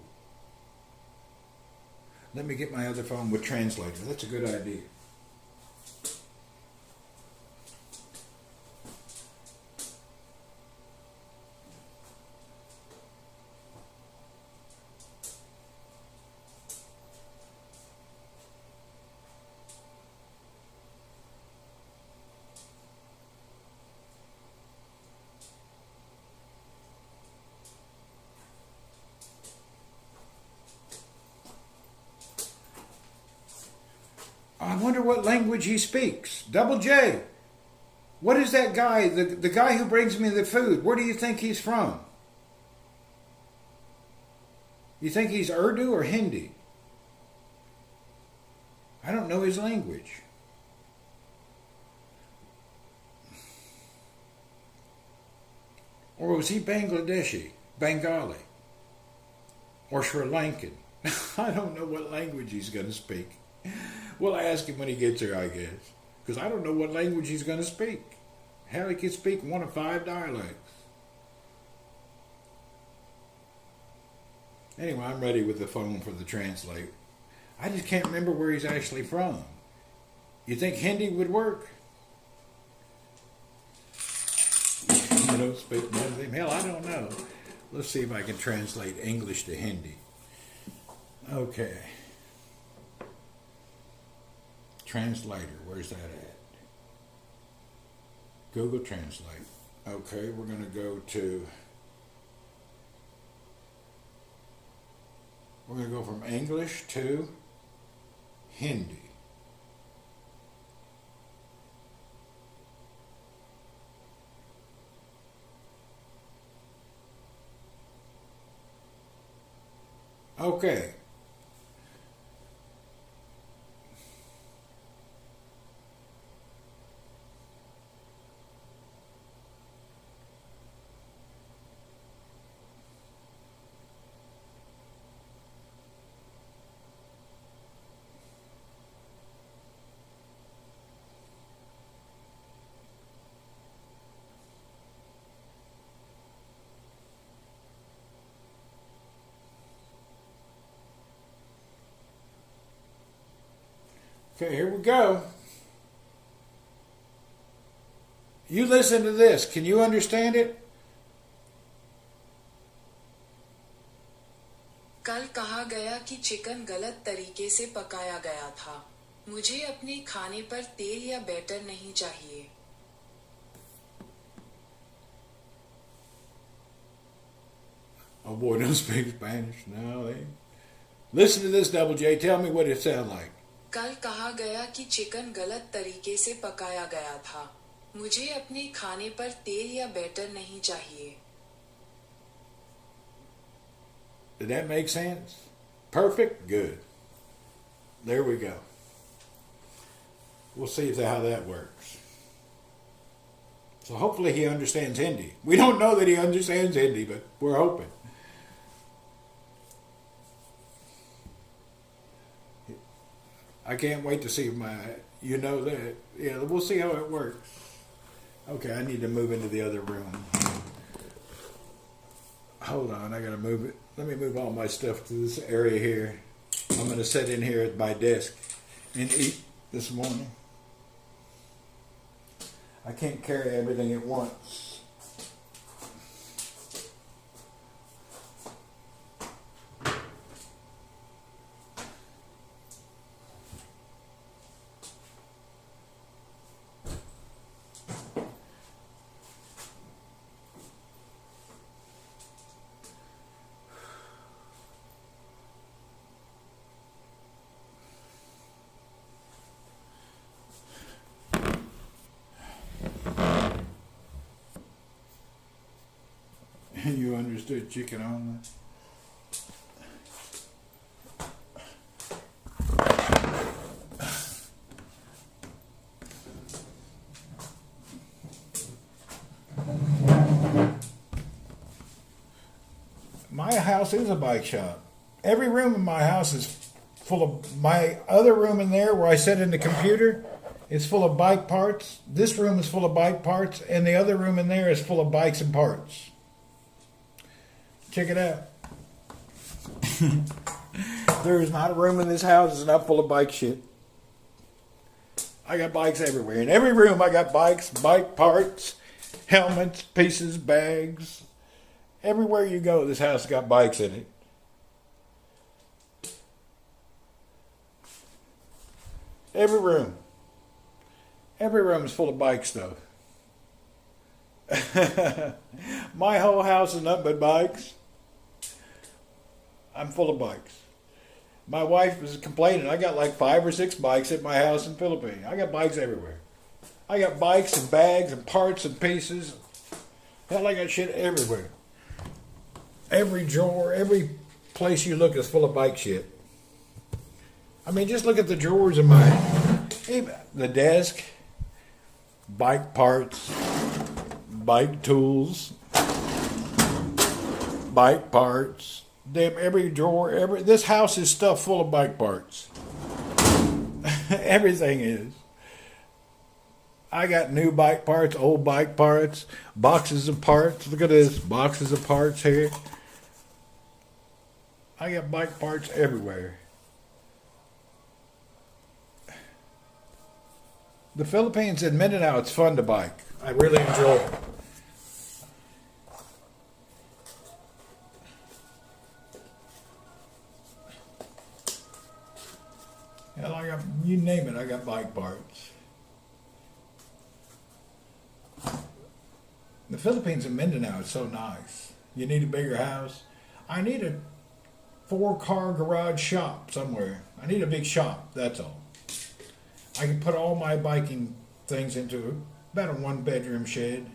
let me get my other phone with translator. That's a good idea. I wonder what language he speaks. Double J. What is that guy, the guy who brings me the food? Where do you think he's from? You think he's Urdu or Hindi? I don't know his language. Or was he Bangladeshi, Bengali, or Sri Lankan? I don't know what language he's going to speak. We'll ask him when he gets here, I guess. Because I don't know what language he's going to speak. Hell, he could speak one of 5 dialects. Anyway, I'm ready with the phone for the translate. I just can't remember where he's actually from. You think Hindi would work? You don't speak none of them? Hell, I don't know. Let's see if I can translate English to Hindi. Okay. Translator, where's that at? Google Translate. Okay, we're going to go from English to Hindi. Okay. Okay, here we go. You listen to this. Can you understand it? कल कहा गया कि chicken गलत तरीके से पकाया गया था। मुझे अपने खाने पर तेल या बैटर नहीं चाहिए। Oh boy, don't speak Spanish. No, they. Listen to this, Double J. Tell me what it sounds like. कल कहा गया कि चिकन गलत तरीके से पकाया गया था। मुझे अपने खाने पर तेल या बैटर नहीं चाहिए। Did that make sense? Perfect? Good. There we go. We'll see how that works. So hopefully he understands Hindi. We don't know that he understands Hindi, but we're hoping. I can't wait to see you know that. Yeah, we'll see how it works. Okay, I need to move into the other room. Hold on, I gotta move it. Let me move all my stuff to this area here. I'm gonna sit in here at my desk and eat this morning. I can't carry everything at once. You understood chicken only? My house is a bike shop. Every room in my house is full of, my other room in there where I sit in the computer is full of bike parts. This room is full of bike parts, and the other room in there is full of bikes and parts. Check it out. There is not a room in this house that's not full of bike shit. I got bikes everywhere. In every room I got bikes, bike parts, helmets, pieces, bags. Everywhere you go, this house has got bikes in it. Every room. Every room is full of bike stuff. My whole house is nothing but bikes. I'm full of bikes. My wife was complaining. I got like 5 or 6 bikes at my house in the Philippines. I got bikes everywhere. I got bikes and bags and parts and pieces. Hell, I got shit everywhere. Every drawer, every place you look is full of bike shit. I mean, just look at the drawers in the desk. Bike parts, bike tools, bike parts. Damn, every drawer, this house is stuffed full of bike parts. Everything is. I got new bike parts, old bike parts, boxes of parts. Look at this, boxes of parts here. I got bike parts everywhere. The Philippines admitted now it's fun to bike. I really enjoy it. Hell, I got, you name it, I got bike parts. The Philippines in Mindanao is so nice. You need a bigger house. I need a 4-car garage shop somewhere. I need a big shop, that's all. I can put all my biking things into about a 1-bedroom shed.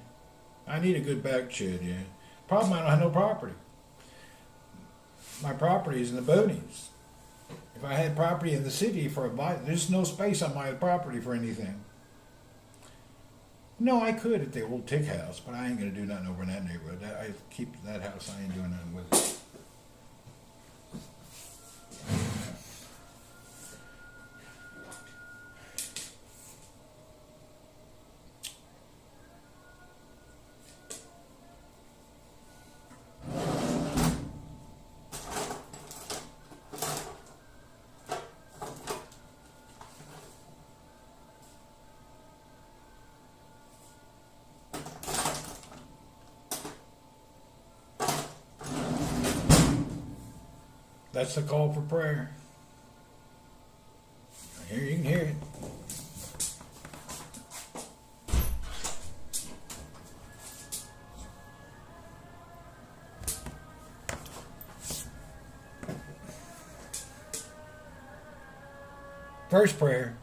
I need a good back shed, yeah. Problem, I don't have no property. My property is in the boonies. If I had property in the city for a bike, there's no space on my property for anything. No, I could at the old Tick House, but I ain't going to do nothing over in that neighborhood. I keep that house, I ain't doing nothing with it. That's the call for prayer. Here, you can hear it. First prayer.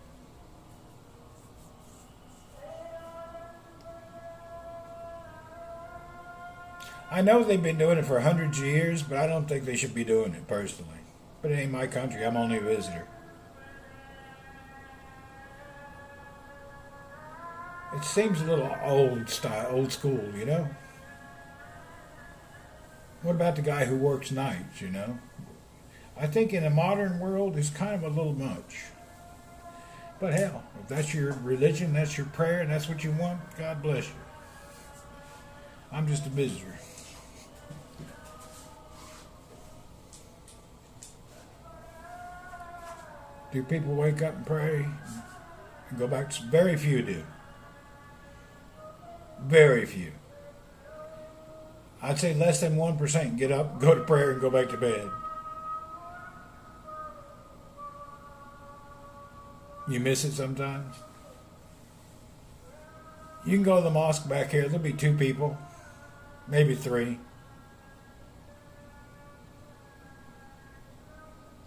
I know they've been doing it for hundreds of years, but I don't think they should be doing it personally. But it ain't my country. I'm only a visitor. It seems a little old style, old school, you know? What about the guy who works nights, you know? I think in a modern world, it's kind of a little much. But hell, if that's your religion, that's your prayer, and that's what you want, God bless you. I'm just a visitor. Do people wake up and pray and go back to... Very few do. Very few. I'd say less than 1% get up, go to prayer, and go back to bed. You miss it sometimes. You can go to the mosque back here. There'll be 2 people, maybe 3.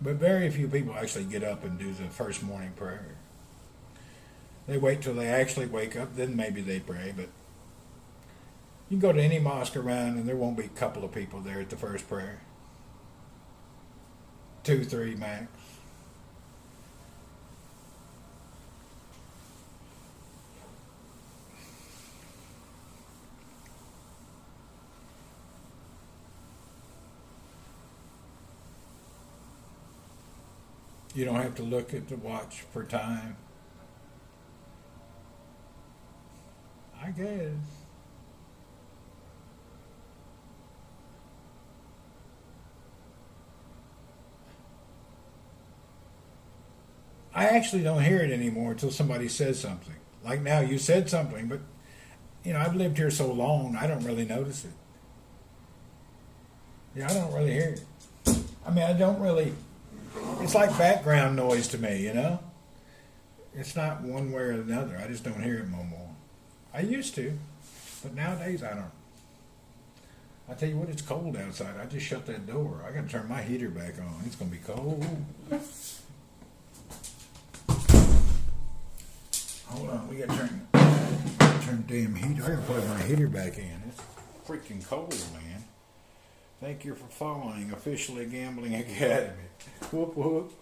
But very few people actually get up and do the first morning prayer. They wait till they actually wake up, then maybe they pray. But you can go to any mosque around and there won't be a couple of people there at the first prayer. 2, 3 max. You don't have to look at the watch for time. I guess. I actually don't hear it anymore until somebody says something. Like now, you said something, but, you know, I've lived here so long, I don't really notice it. Yeah, I don't really hear it. I mean, I don't really... It's like background noise to me, you know? It's not one way or another. I just don't hear it no more. I used to, but nowadays I don't. I tell you what, it's cold outside. I just shut that door. I got to turn my heater back on. It's going to be cold. Hold on, we got to turn the damn heater. I got to plug my heater back in. It's freaking cold, man. Thank you for following Officially Gambling Academy. Whoop, whoop.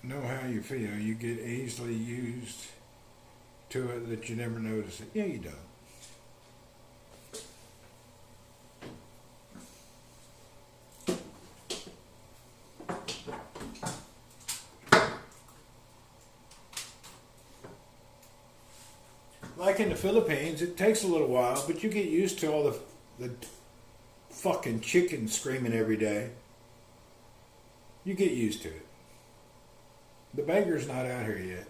Know how you feel. You get easily used to it that you never notice it. Yeah, you don't. Like in the Philippines, it takes a little while, but you get used to all the fucking chickens screaming every day. You get used to it. The beggar's not out here yet.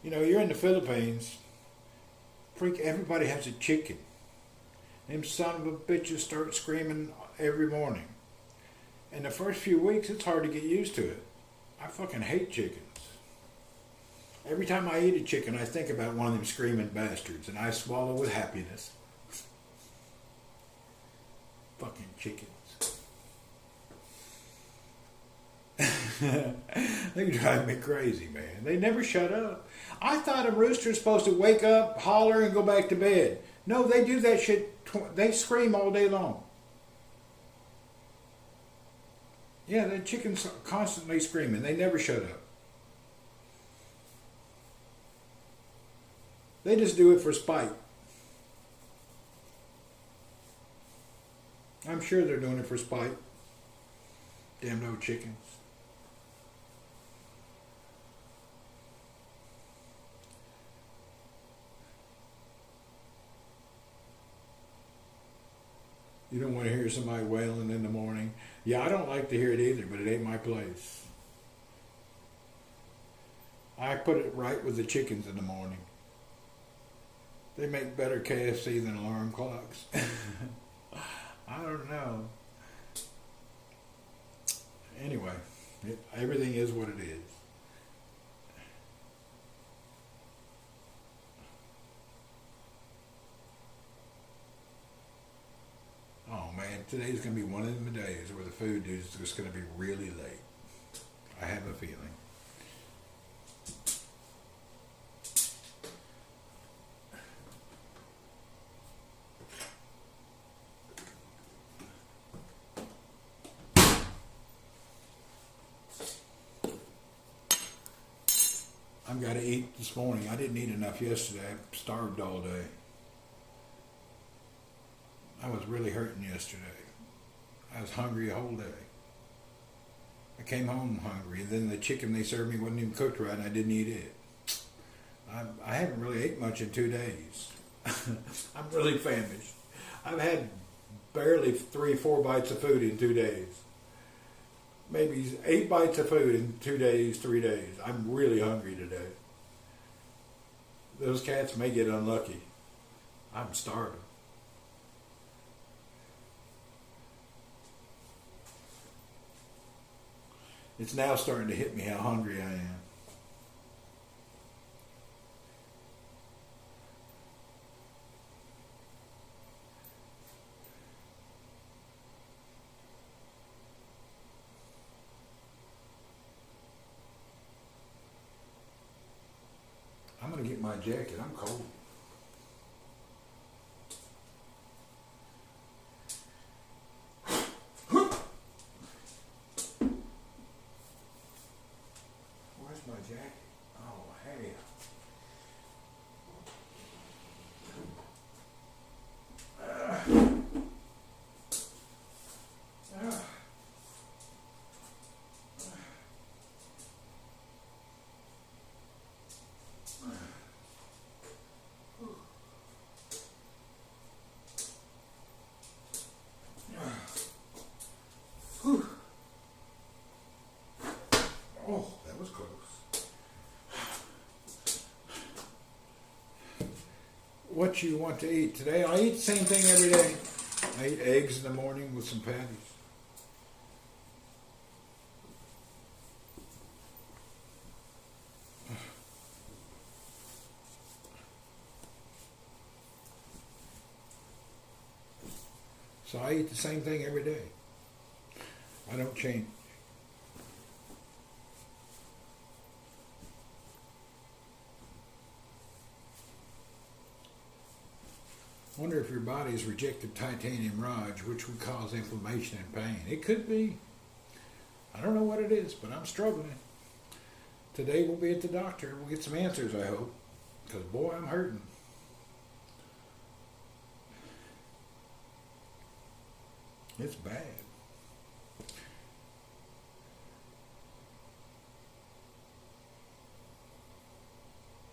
You know, you're in the Philippines, everybody has a chicken. Them son of a bitches start screaming every morning. And the first few weeks, it's hard to get used to it. I fucking hate chickens. Every time I eat a chicken, I think about one of them screaming bastards, and I swallow with happiness. Fucking chickens. They drive me crazy, man. They never shut up. I thought a rooster's supposed to wake up, holler, and go back to bed. No, they do that shit. They scream all day long. Yeah, the chickens are constantly screaming. They never shut up. They just do it for spite. I'm sure they're doing it for spite. Damn no chickens. You don't want to hear somebody wailing in the morning. Yeah, I don't like to hear it either, but it ain't my place. I put it right with the chickens in the morning. They make better KFC than alarm clocks. I don't know. Anyway, everything is what it is. Oh man, today's going to be one of them days where the food is just going to be really late. I have a feeling. I've got to eat this morning. I didn't eat enough yesterday. I starved all day. I was really hurting yesterday. I was hungry a whole day. I came home hungry, and then the chicken they served me wasn't even cooked right, and I didn't eat it. I haven't really ate much in 2 days. I'm really famished. I've had barely 3-4 bites of food in 2 days. Maybe 8 bites of food in 2 days, 3 days. I'm really hungry today. Those cats may get unlucky. I'm starving. It's now starting to hit me how hungry I am. I'm going to get my jacket. I'm cold. Where's my jacket? Oh, hey. Oh, that was close. What you want to eat today? I eat the same thing every day. I eat eggs in the morning with some patties. So I eat the same thing every day. I don't change. Wonder if your body's rejected titanium rods, which would cause inflammation and pain. It could be. I don't know what it is, but I'm struggling. Today we'll be at the doctor. We'll get some answers, I hope. Because, boy, I'm hurting. It's bad.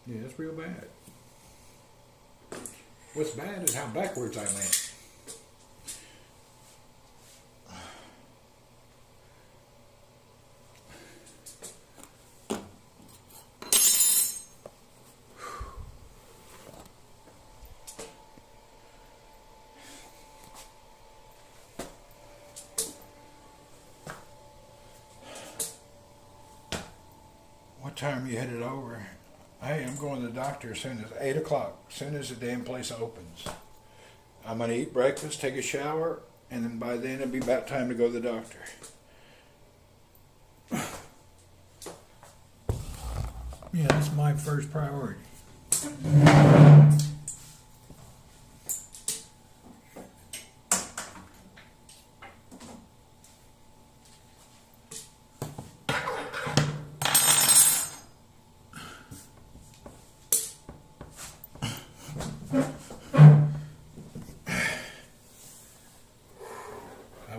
Yeah, it's real bad. What's bad is how backwards I went. What time are you headed over? Hey, I'm going to the doctor as soon as 8 o'clock, as soon as the damn place opens. I'm going to eat breakfast, take a shower, and then by then it'll be about time to go to the doctor. Yeah, that's my first priority.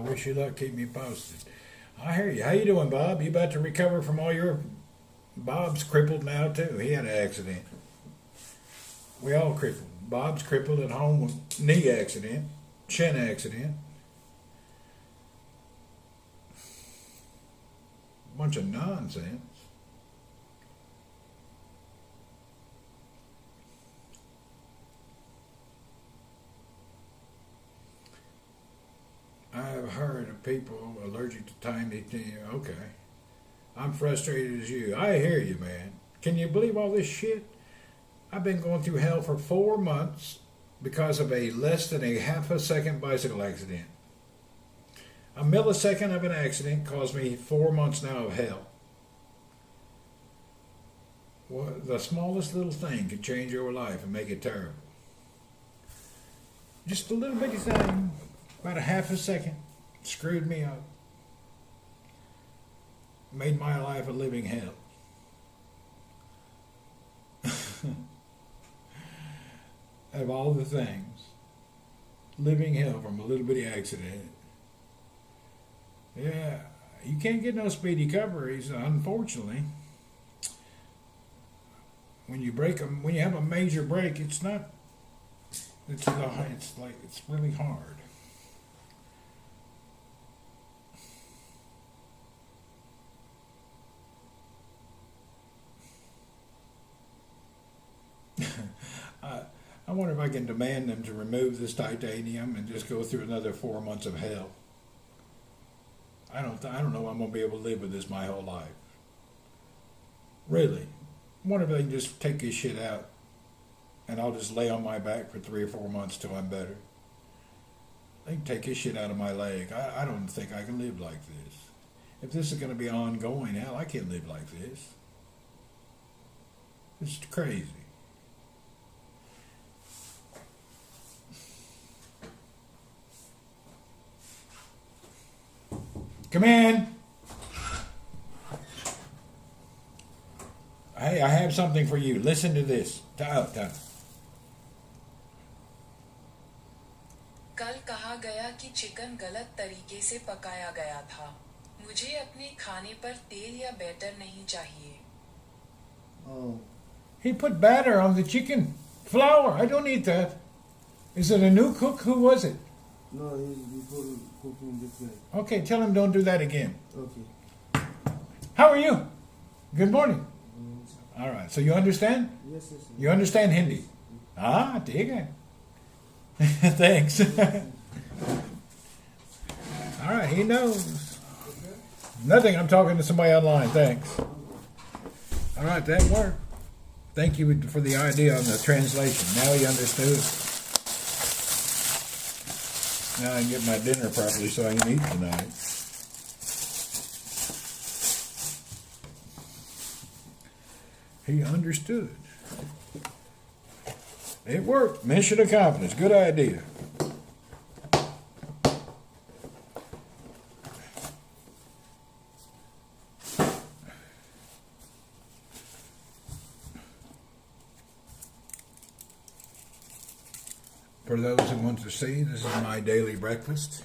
Wish you luck. Keep me posted. I hear you. How you doing, Bob? You about to recover from all your... Bob's crippled now, too. He had an accident. We all crippled. Bob's crippled at home with knee accident, shin accident. bunch of nonsense. I've heard of people allergic to tiny things. Okay. I'm frustrated as you. I hear you, man. Can you believe all this shit? I've been going through hell for 4 months because of a less than a half a second bicycle accident. A millisecond of an accident caused me 4 months now of hell. Well, the smallest little thing could change your life and make it terrible. Just a little bitty thing, about a half a second, screwed me up. Made my life a living hell. Of all the things, living hell from a little bitty accident. Yeah, you can't get no speedy recoveries, unfortunately. When you break them, when you have a major break, it's not. It's really hard. I wonder if I can demand them to remove this titanium and just go through another 4 months of hell. I don't know I'm going to be able to live with this my whole life. Really. I wonder if they can just take this shit out and I'll just lay on my back for 3 or 4 months till I'm better. They can take this shit out of my leg. I don't think I can live like this. If this is going to be ongoing, hell, I can't live like this. It's crazy. Come in. Hey, I have something for you. Listen to this. कल कहा गया कि chicken गलत तरीके से पकाया गया था। मुझे अपने खाने पर तेल या बैटर नहीं चाहिए। Oh. He put batter on the chicken. Flour. I don't eat that. Is it a new cook? Who was it? No, he's before cooking this guy. Okay, tell him don't do that again. Okay. How are you? Good morning. All right. So you understand? Yes, yes. You understand Hindi? Ah, ठीक है. Thanks. All right, he knows. Nothing. I'm talking to somebody online. Thanks. All right, that worked. Thank you for the idea on the translation. Now he understood. Now I can get my dinner properly so I can eat tonight. He understood. It worked. Mission accomplished. Good idea. For those who want to see, this is my daily breakfast.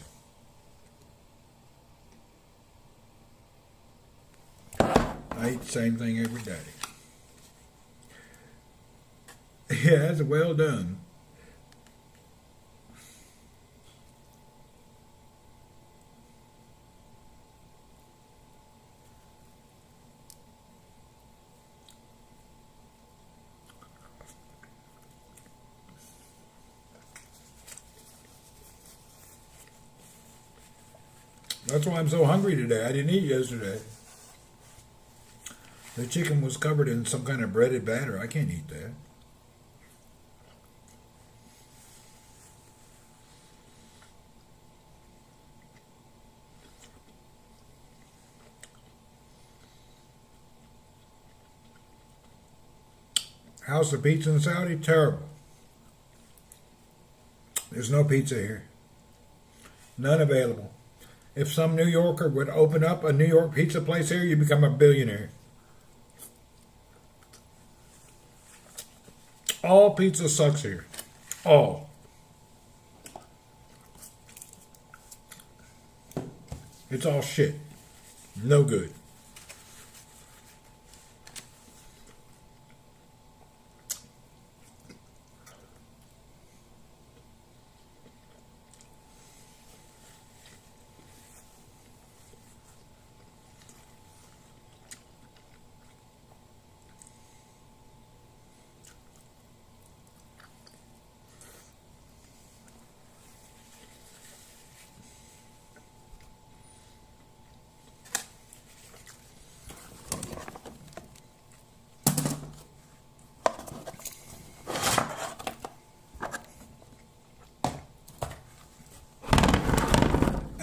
I eat the same thing every day. Yeah, that's well done. That's why I'm so hungry today. I didn't eat yesterday. The chicken was covered in some kind of breaded batter. I can't eat that. How's the pizza in Saudi? Terrible. There's no pizza here. None available. If some New Yorker would open up a New York pizza place here, you become a billionaire. All pizza sucks here. All. It's all shit. No good.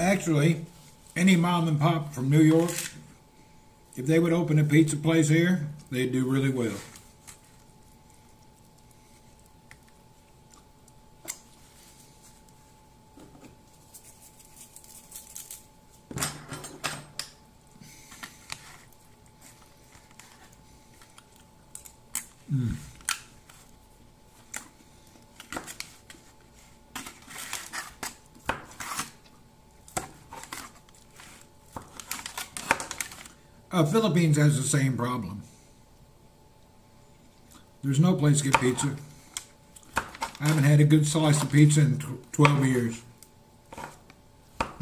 Actually, any mom and pop from New York, if they would open a pizza place here, they'd do really well. Philippines has the same problem. There's no place to get pizza. I haven't had a good slice of pizza in 12 years.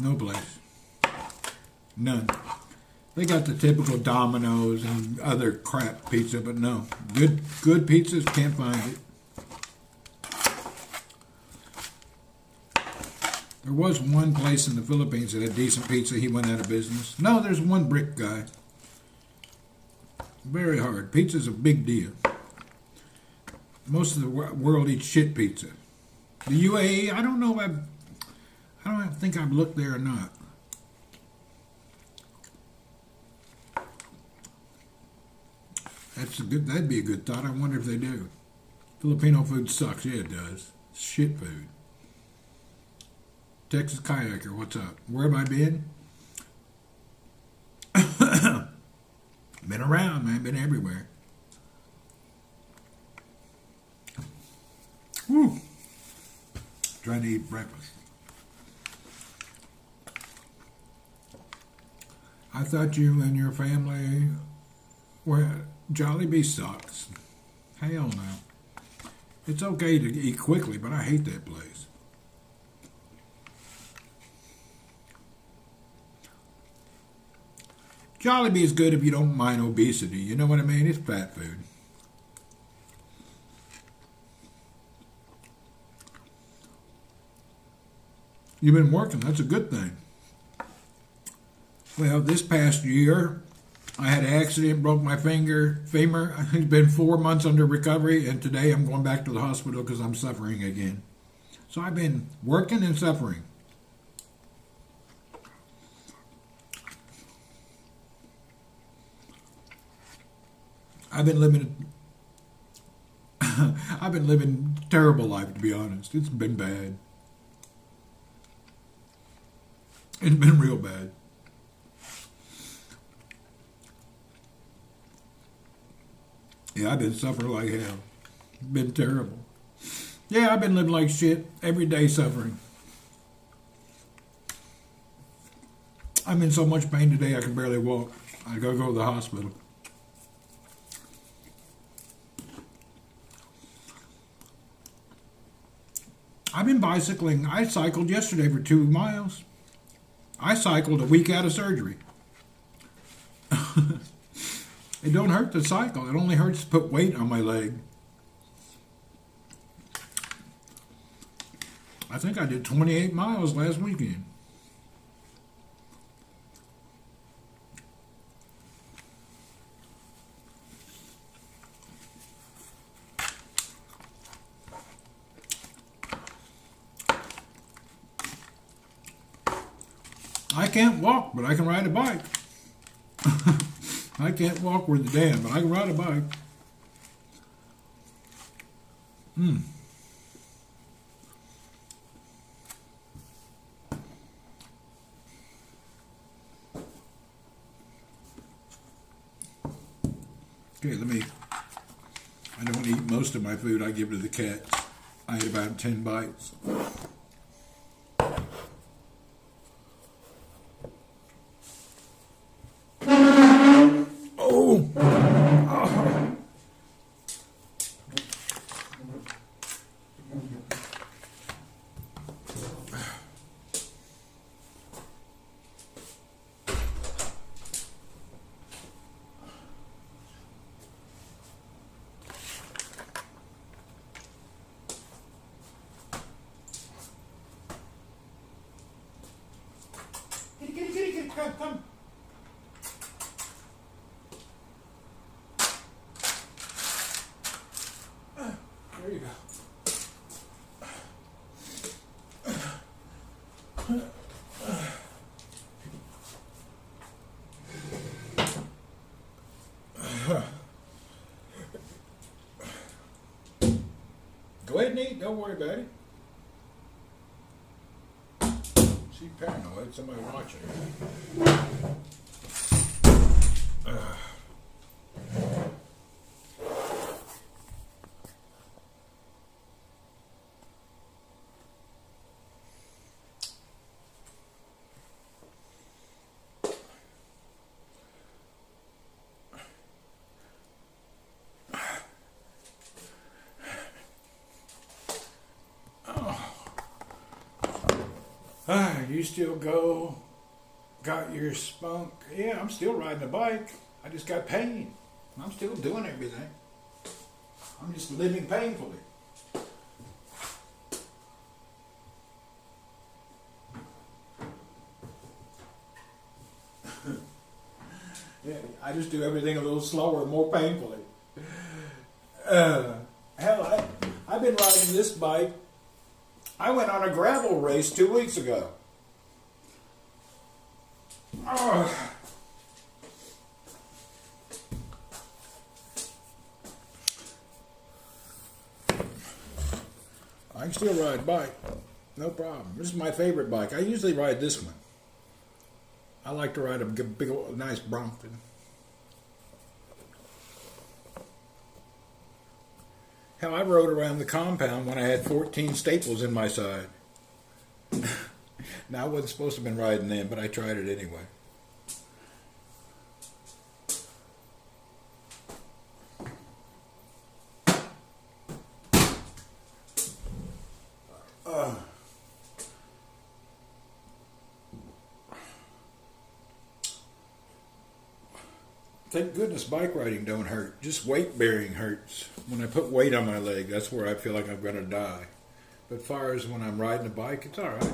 No place. None. They got the typical Domino's and other crap pizza, but no. Good pizzas, can't find it. There was one place in the Philippines that had decent pizza. He went out of business. No, there's one brick guy. Very hard. Pizza's a big deal. Most of the world eats shit pizza. The UAE, I don't know if I don't think I've looked there or not. That'd be a good thought. I wonder if they do. Filipino food sucks. Yeah, it does. It's shit food. Texas Kayaker, what's up? Where have I been? Been around, man. Been everywhere. Woo. Trying to eat breakfast. I thought you and your family were Jollibee sucks. Hell no. It's okay to eat quickly, but I hate that place. Jollibee is good if you don't mind obesity. You know what I mean? It's fat food. You've been working. That's a good thing. Well, this past year, I had an accident, broke my femur. It's been 4 months under recovery, and today I'm going back to the hospital because I'm suffering again. So I've been working and suffering. I've been living a terrible life, to be honest. It's been bad. It's been real bad. Yeah, I've been suffering like hell. It's been terrible. Yeah, I've been living like shit. Every day suffering. I'm in so much pain today I can barely walk. I gotta go to the hospital. I've been bicycling. I cycled yesterday for 2 miles. I cycled a week out of surgery. It don't hurt to cycle. It only hurts to put weight on my leg. I think I did 28 miles last weekend. I can't walk, but I can ride a bike. I can't walk worth a damn, but I can ride a bike. Okay, I don't eat most of my food. I give to the cats. I ate about 10 bites. Come. There you go. Go ahead and eat. Don't worry about it. She's paranoid. Somebody watching her. You still go? Got your spunk? Yeah, I'm still riding a bike. I just got pain. I'm still doing everything. I'm just living painfully. Yeah, I just do everything a little slower, more painfully. Hell, I've been riding this bike. I went on a gravel race 2 weeks ago. Oh. I can still ride a bike. No problem. This is my favorite bike. I usually ride this one. I like to ride a big, nice Brompton. Hell, I rode around the compound when I had 14 staples in my side. Now, I wasn't supposed to have been riding them, but I tried it anyway. Thank goodness bike riding don't hurt. Just weight bearing hurts. When I put weight on my leg, that's where I feel like I'm going to die. But as far as when I'm riding a bike, it's all right.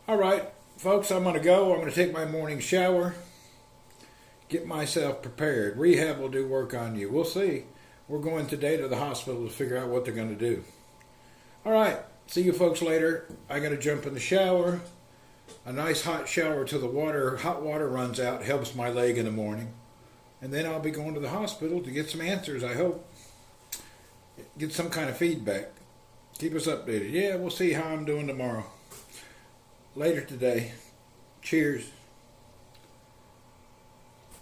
All right, folks, I'm going to go. I'm going to take my morning shower, get myself prepared. Rehab will do work on you. We'll see. We're going today to the hospital to figure out what they're going to do. All right, see you folks later. I got to jump in the shower. A nice hot shower till the hot water runs out helps my leg in the morning. And then I'll be going to the hospital to get some answers, I hope. Get some kind of feedback. Keep us updated. Yeah, we'll see how I'm doing tomorrow. Later today. Cheers.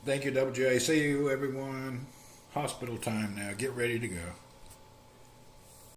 Thank you, WJ. See you, everyone. Hospital time now. Get ready to go.